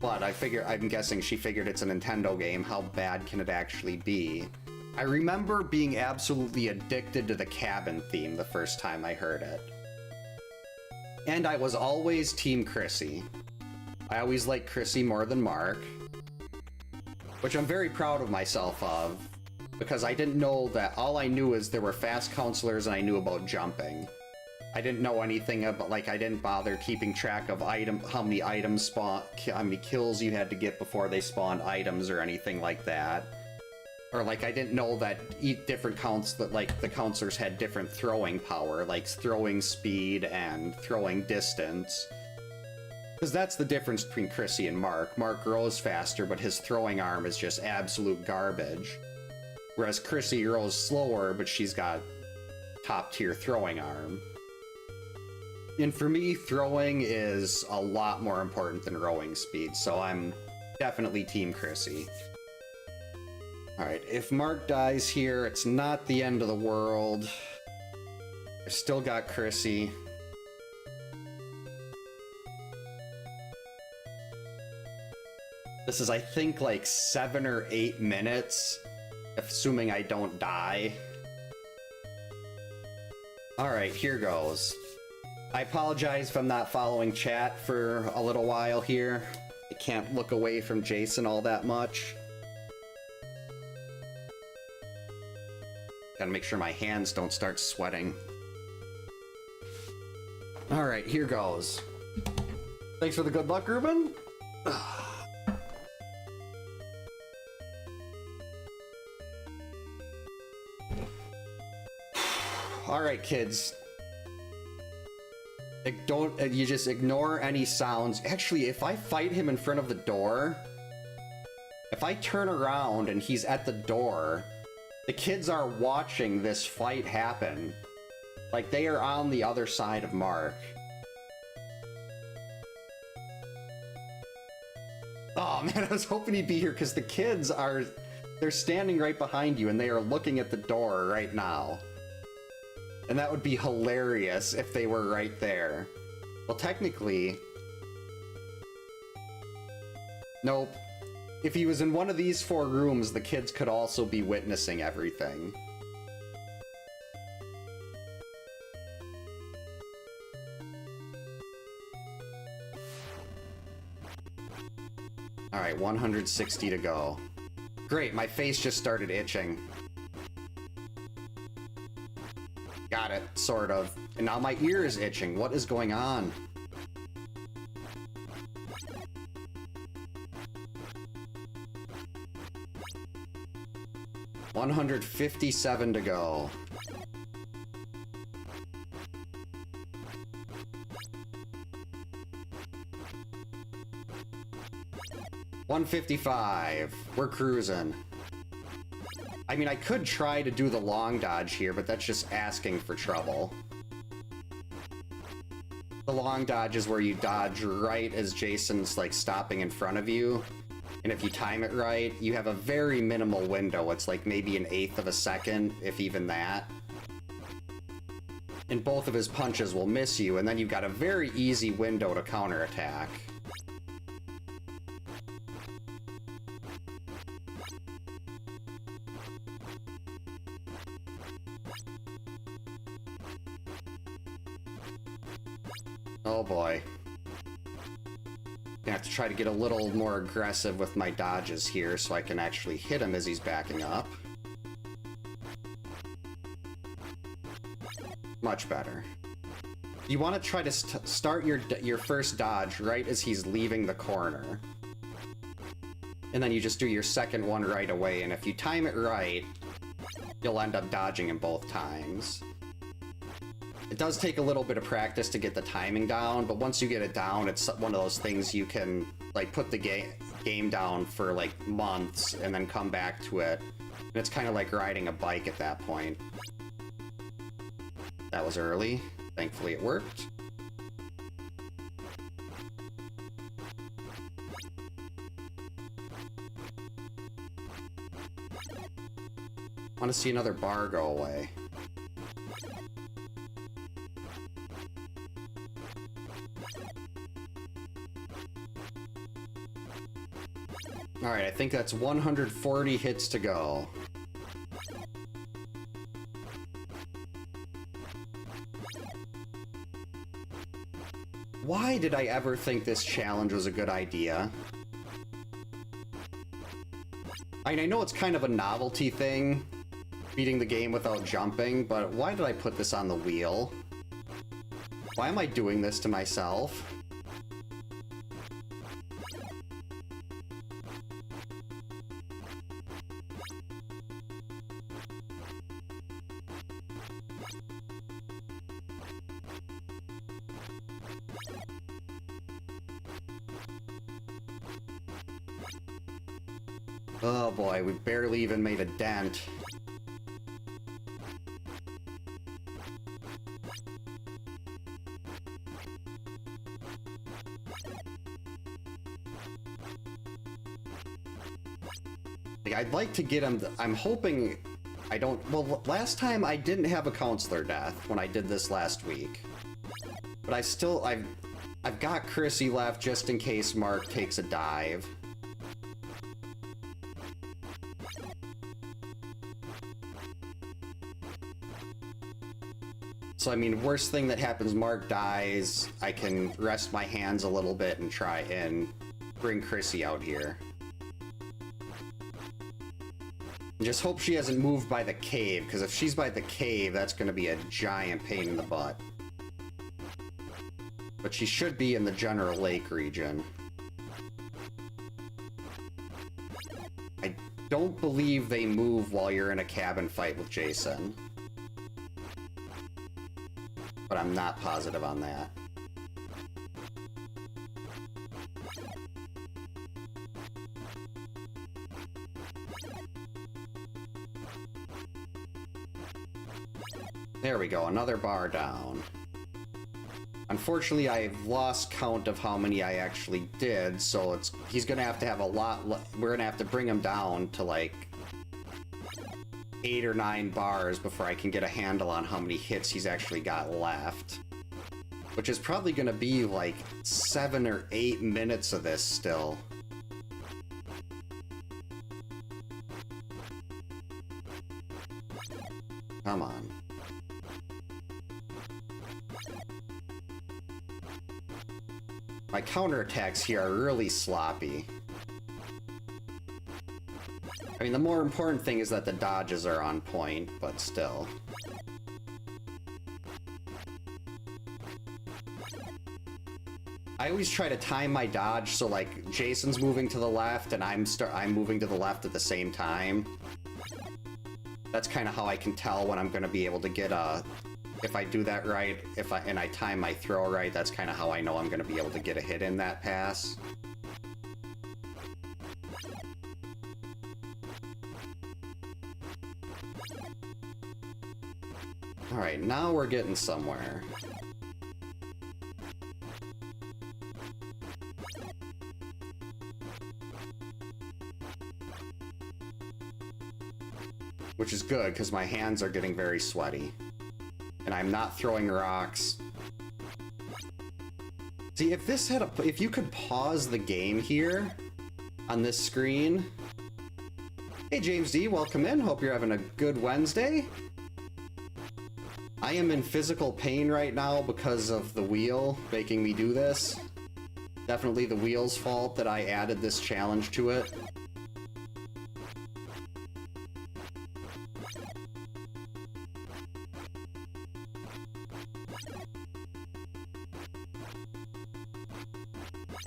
But I'm guessing she figured it's a Nintendo game. How bad can it actually be? I remember being absolutely addicted to the cabin theme the first time I heard it. And I was always Team Chrissy. I always liked Chrissy more than Mark. Which I'm very proud of myself of, because I didn't know that. All I knew is there were fast counselors and I knew about jumping. I didn't know anything about, like, I didn't bother keeping track of how many items spawn, how many kills you had to get before they spawned items or anything like that. Or like I didn't know that different counts, that like the counselors had different throwing power, like throwing speed and throwing distance. Because that's the difference between Chrissy and Mark. Mark grows faster, but his throwing arm is just absolute garbage. Whereas Chrissy grows slower, but she's got top tier throwing arm. And for me, throwing is a lot more important than rowing speed, so I'm definitely Team Chrissy. Alright, if Mark dies here, it's not the end of the world. I've still got Chrissy. This is, I think, like 7 or 8 minutes, assuming I don't die. Alright, here goes. I apologize if I'm not following chat for a little while here. I can't look away from Jason all that much. Gotta make sure my hands don't start sweating. Alright, here goes. Thanks for the good luck, Ruben. Alright, kids. You just ignore any sounds. Actually, if I fight him in front of the door, if I turn around and he's at the door, the kids are watching this fight happen. Like, they are on the other side of Mark. Oh man, I was hoping he'd be here because the kids they're standing right behind you and they are looking at the door right now. And that would be hilarious if they were right there. Well, technically... Nope. If he was in one of these 4 rooms, the kids could also be witnessing everything. Alright, 160 to go. Great, my face just started itching. Got it, sort of. And now my ear is itching. What is going on? $157 to go. $155. We're cruising. I mean, I could try to do the long dodge here, but that's just asking for trouble. The long dodge is where you dodge right as Jason's, like, stopping in front of you. And if you time it right, you have a very minimal window. It's like maybe 1/8 of a second, if even that. And both of his punches will miss you, and then you've got a very easy window to counterattack. Oh boy. I have to try to get a little more aggressive with my dodges here so I can actually hit him as he's backing up. Much better. You want to try to start your first dodge right as he's leaving the corner. And then you just do your second one right away, and if you time it right, you'll end up dodging him both times. It does take a little bit of practice to get the timing down, but once you get it down, it's one of those things you can, like, put the game down for, like, months and then come back to it. And it's kind of like riding a bike at that point. That was early. Thankfully it worked. I want to see another bar go away. Alright, I think that's 140 hits to go. Why did I ever think this challenge was a good idea? I mean, I know it's kind of a novelty thing, beating the game without jumping, but why did I put this on the wheel? Why am I doing this to myself? Oh boy, we barely even made a dent. Like, I'd like to get him... I'm hoping... I don't... Well, last time I didn't have a counselor death when I did this last week. But I still... I've got Chrissy left just in case Mark takes a dive. So, I mean, worst thing that happens, Mark dies, I can rest my hands a little bit and try and bring Chrissy out here. Just hope she hasn't moved by the cave, because if she's by the cave, that's going to be a giant pain in the butt. But she should be in the general lake region. I don't believe they move while you're in a cabin fight with Jason. But I'm not positive on that. There we go, another bar down. Unfortunately, I've lost count of how many I actually did, so he's gonna have a lot. We're gonna have to bring him down to like 8 or 9 bars before I can get a handle on how many hits he's actually got left. Which is probably gonna be like 7 or 8 minutes of this still. Come on. My counterattacks here are really sloppy. I mean, the more important thing is that the dodges are on point, but still. I always try to time my dodge so, like, Jason's moving to the left and I'm moving to the left at the same time. That's kind of how I can tell when I'm going to be able to get a... If I do that right, and I time my throw right, that's kind of how I know I'm going to be able to get a hit in that pass. Alright, now we're getting somewhere. Which is good, because my hands are getting very sweaty. And I'm not throwing rocks. See, if you could pause the game here on this screen. Hey James D, welcome in. Hope you're having a good Wednesday. I am in physical pain right now because of the wheel making me do this. Definitely the wheel's fault that I added this challenge to it.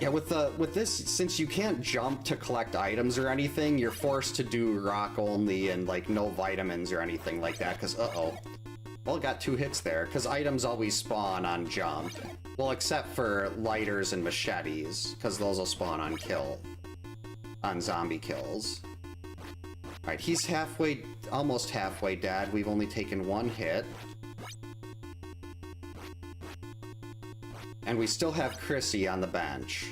Yeah, with this, since you can't jump to collect items or anything, you're forced to do rock only and like no vitamins or anything like that, because well, got 2 hits there, because items always spawn on jump. Well, except for lighters and machetes, because those will spawn on zombie kills. Alright, he's almost halfway dead. We've only taken 1 hit. And we still have Chrissy on the bench.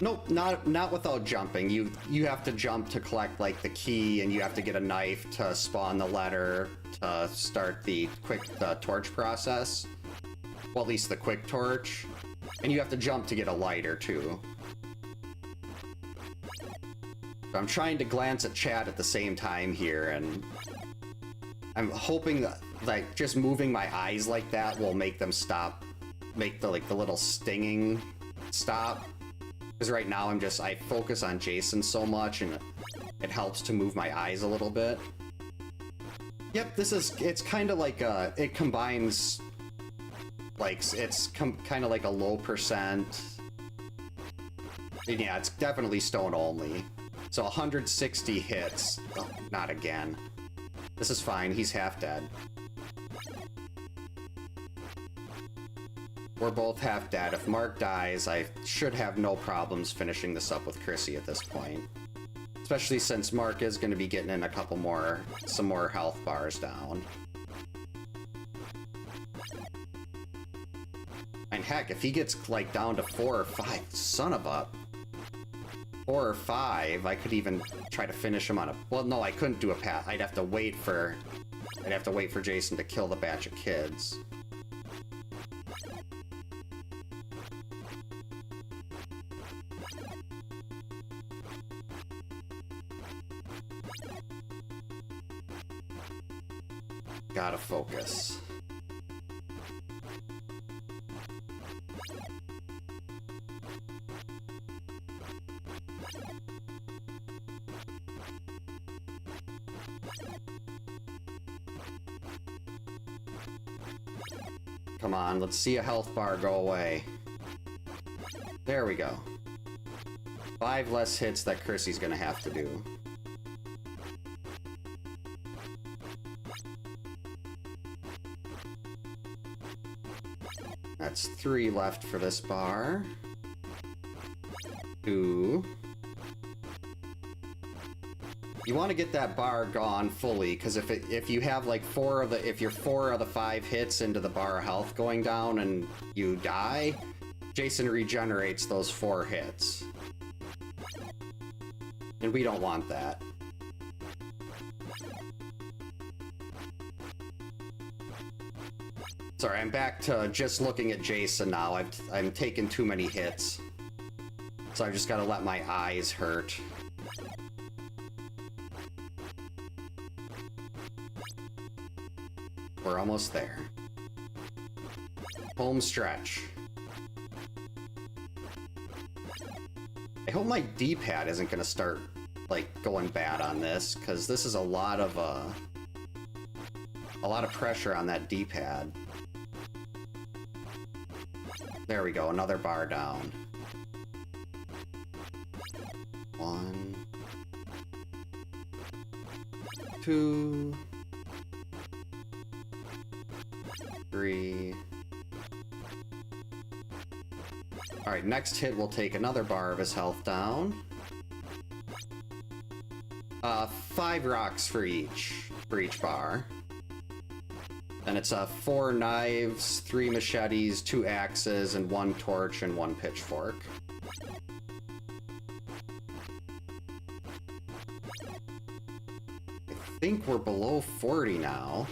Nope, not without jumping. You have to jump to collect like the key, and you have to get a knife to spawn the letter to start the torch process. Well, at least the quick torch. And you have to jump to get a lighter too. So I'm trying to glance at chat at the same time here, and I'm hoping that like just moving my eyes like that will make them stop, make the little stinging stop. Because right now I focus on Jason so much, and it helps to move my eyes a little bit. Yep, it's kind of like it combines, like it's kind of like a low percent. And yeah, it's definitely stone only. So 160 hits. Oh, not again. This is fine, he's half dead. We're both half dead. If Mark dies, I should have no problems finishing this up with Chrissy at this point. Especially since Mark is going to be getting in a couple more, some more health bars down. And heck, if he gets, like, down to 4 or 5, son of a... 4 or 5, I could even try to finish him on a... Well, no, I couldn't do a path. I'd have to wait for Jason to kill the batch of kids. Gotta focus. Come on, let's see a health bar go away. There we go. 5 less hits that Chrissy's gonna have to do. That's 3 left for this bar. 2. You want to get that bar gone fully, because if you have like 4 of the if you're 4 of the 5 hits into the bar of health going down and you die, Jason regenerates those 4 hits. And we don't want that. Sorry, I'm back to just looking at Jason now. I'm taking too many hits. So I've just got to let my eyes hurt. We're almost there. Home stretch. I hope my D-pad isn't going to start, like, going bad on this, because this is a lot of pressure on that D-pad. There we go, another bar down. 1, 2, 3. Alright, next hit will take another bar of his health down. 5 rocks for each bar. And it's 4 knives, 3 machetes, 2 axes, and 1 torch and 1 pitchfork. I think we're below 40 now.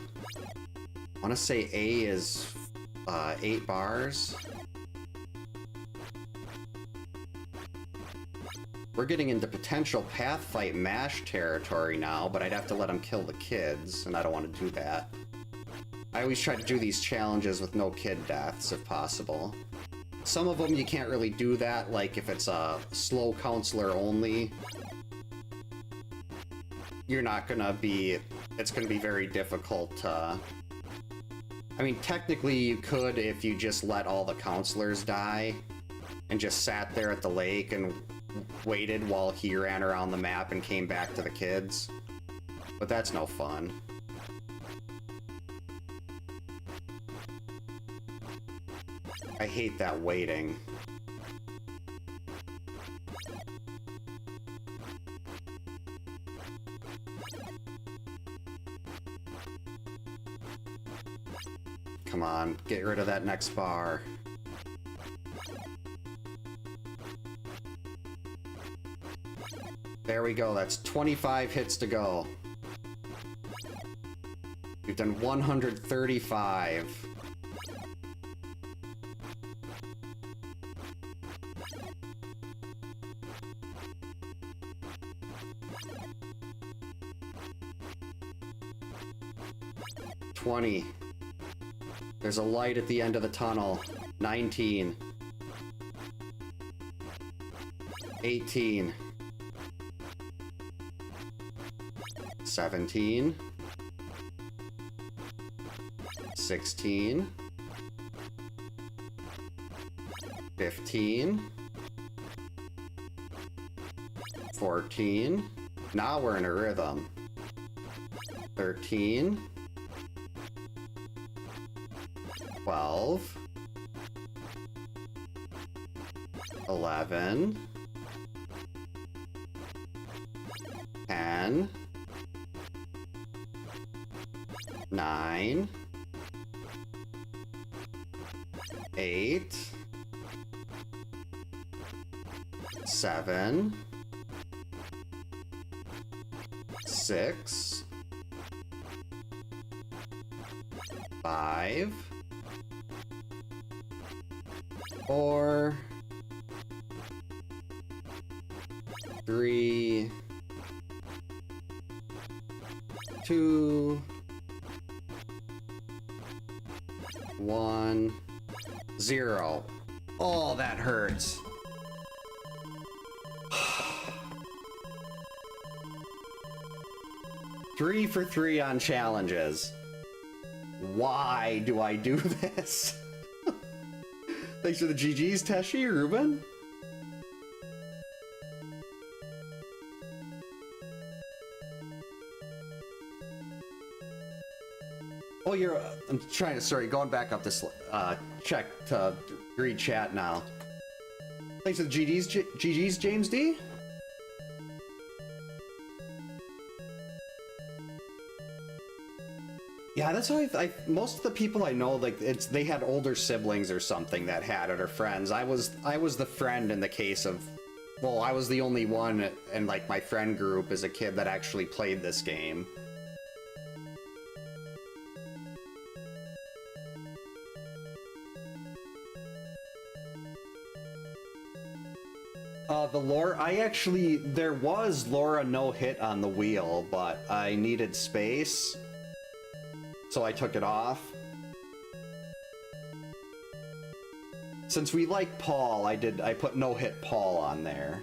I want to say A is 8 bars. We're getting into potential path fight mash territory now, but I'd have to let him kill the kids, and I don't want to do that. I always try to do these challenges with no kid deaths, if possible. Some of them you can't really do that, like if it's a slow counselor only. You're not gonna be... It's gonna be very difficult to... I mean, technically you could if you just let all the counselors die and just sat there at the lake and waited while he ran around the map and came back to the kids. But that's no fun. I hate that waiting. Come on, get rid of that next bar. There we go, that's 25 hits to go. We've done 135. There's a light at the end of the tunnel. 19. 18. 17. 16. 15. 14. Now we're in a rhythm. 13. 12, 11, 10, 9, 8, 7, 6, 5, 4, 3, 2, 1, 0. Oh, that hurts. Three for 3 on challenges. Why do I do this? Thanks for the GGs, Teshi, Ruben. Oh, I'm trying to, sorry, going back up this, check to read chat now. Thanks for the GGs, James D. Yeah, that's how most of the people I know, like, they had older siblings or something that had it, or friends. I was the friend in the case of, well, I was the only one in, like, my friend group as a kid that actually played this game. The Laura, there was Laura no hit on the wheel, but I needed space, so I took it off. Since we like Paul, I put no hit Paul on there.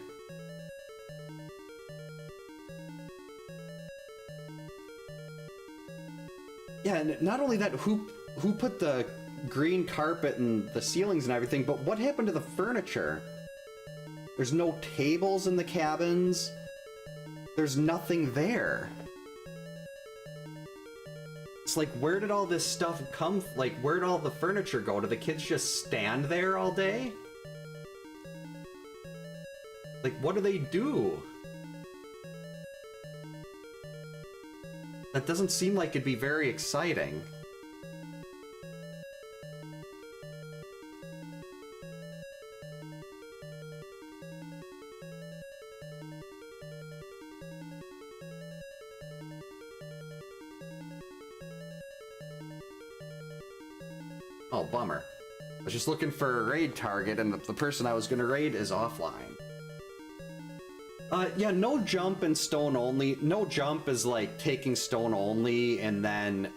Yeah, and not only that, who put the green carpet and the ceilings and everything, but what happened to the furniture? There's no tables in the cabins. There's nothing there. It's like, where did all this stuff come? Like, where'd all the furniture go? Do the kids just stand there all day? Like, what do they do? That doesn't seem like it'd be very exciting. Oh, bummer. I was just looking for a raid target, and the person I was gonna raid is offline. Yeah, no jump and stone only. No jump is like taking stone only and then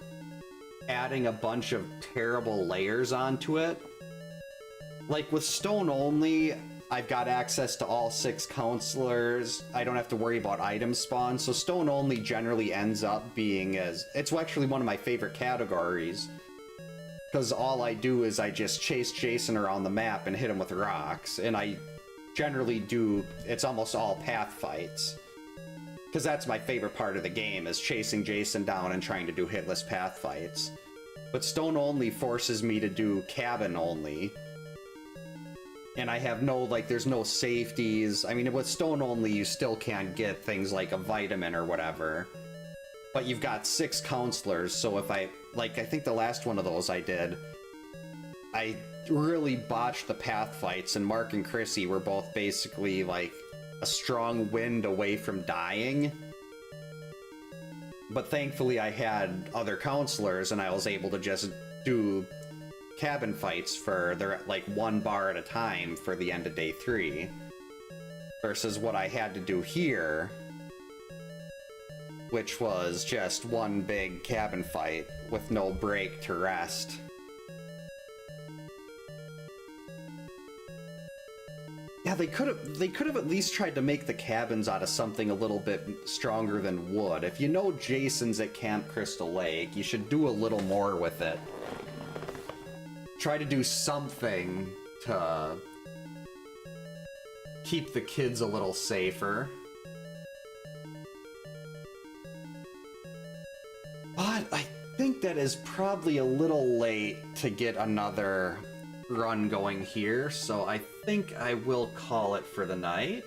adding a bunch of terrible layers onto it. Like with stone only, I've got access to all 6 counselors. I don't have to worry about item spawn, so stone only generally ends up being it's actually one of my favorite categories. Because all I do is I just chase Jason around the map and hit him with rocks, and I generally do, it's almost all path fights. Because that's my favorite part of the game, is chasing Jason down and trying to do hitless path fights. But stone only forces me to do cabin only. And I have no, like, there's no safeties. I mean, with stone only, you still can't get things like a vitamin or whatever. But you've got 6 counselors, so if I think the last one of those I did, I really botched the path fights, and Mark and Chrissy were both basically, like, a strong wind away from dying. But thankfully I had other counselors, and I was able to just do cabin fights for their, like, 1 bar at a time for the end of day 3. Versus what I had to do here, which was just one big cabin fight with no break to rest. Yeah, they could have at least tried to make the cabins out of something a little bit stronger than wood. If you know Jason's at Camp Crystal Lake, you should do a little more with it. Try to do something to keep the kids a little safer. But I think that is probably a little late to get another run going here, so I think I will call it for the night.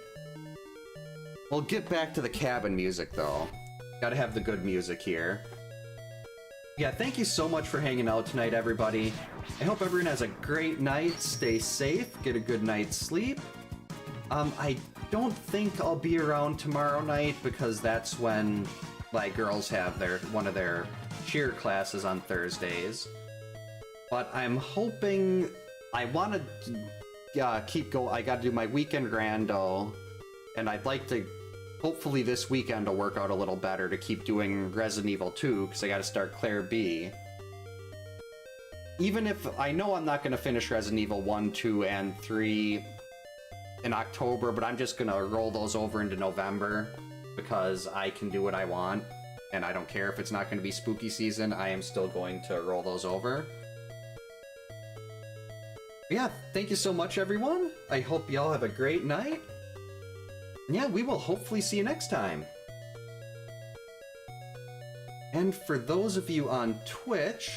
We'll get back to the cabin music, though. Gotta have the good music here. Yeah, thank you so much for hanging out tonight, everybody. I hope everyone has a great night, stay safe, get a good night's sleep. I don't think I'll be around tomorrow night because that's when my girls have one of their cheer classes on Thursdays. But I'm hoping I want to keep going. I got to do my weekend rando, and I'd like to. Hopefully this weekend will work out a little better to keep doing Resident Evil 2 because I got to start Claire B. Even if I know I'm not going to finish Resident Evil 1, 2, and 3 in October, but I'm just going to roll those over into November because I can do what I want, and I don't care if it's not going to be spooky season, I am still going to roll those over. But yeah, thank you so much, everyone. I hope y'all have a great night. And yeah, we will hopefully see you next time. And for those of you on Twitch,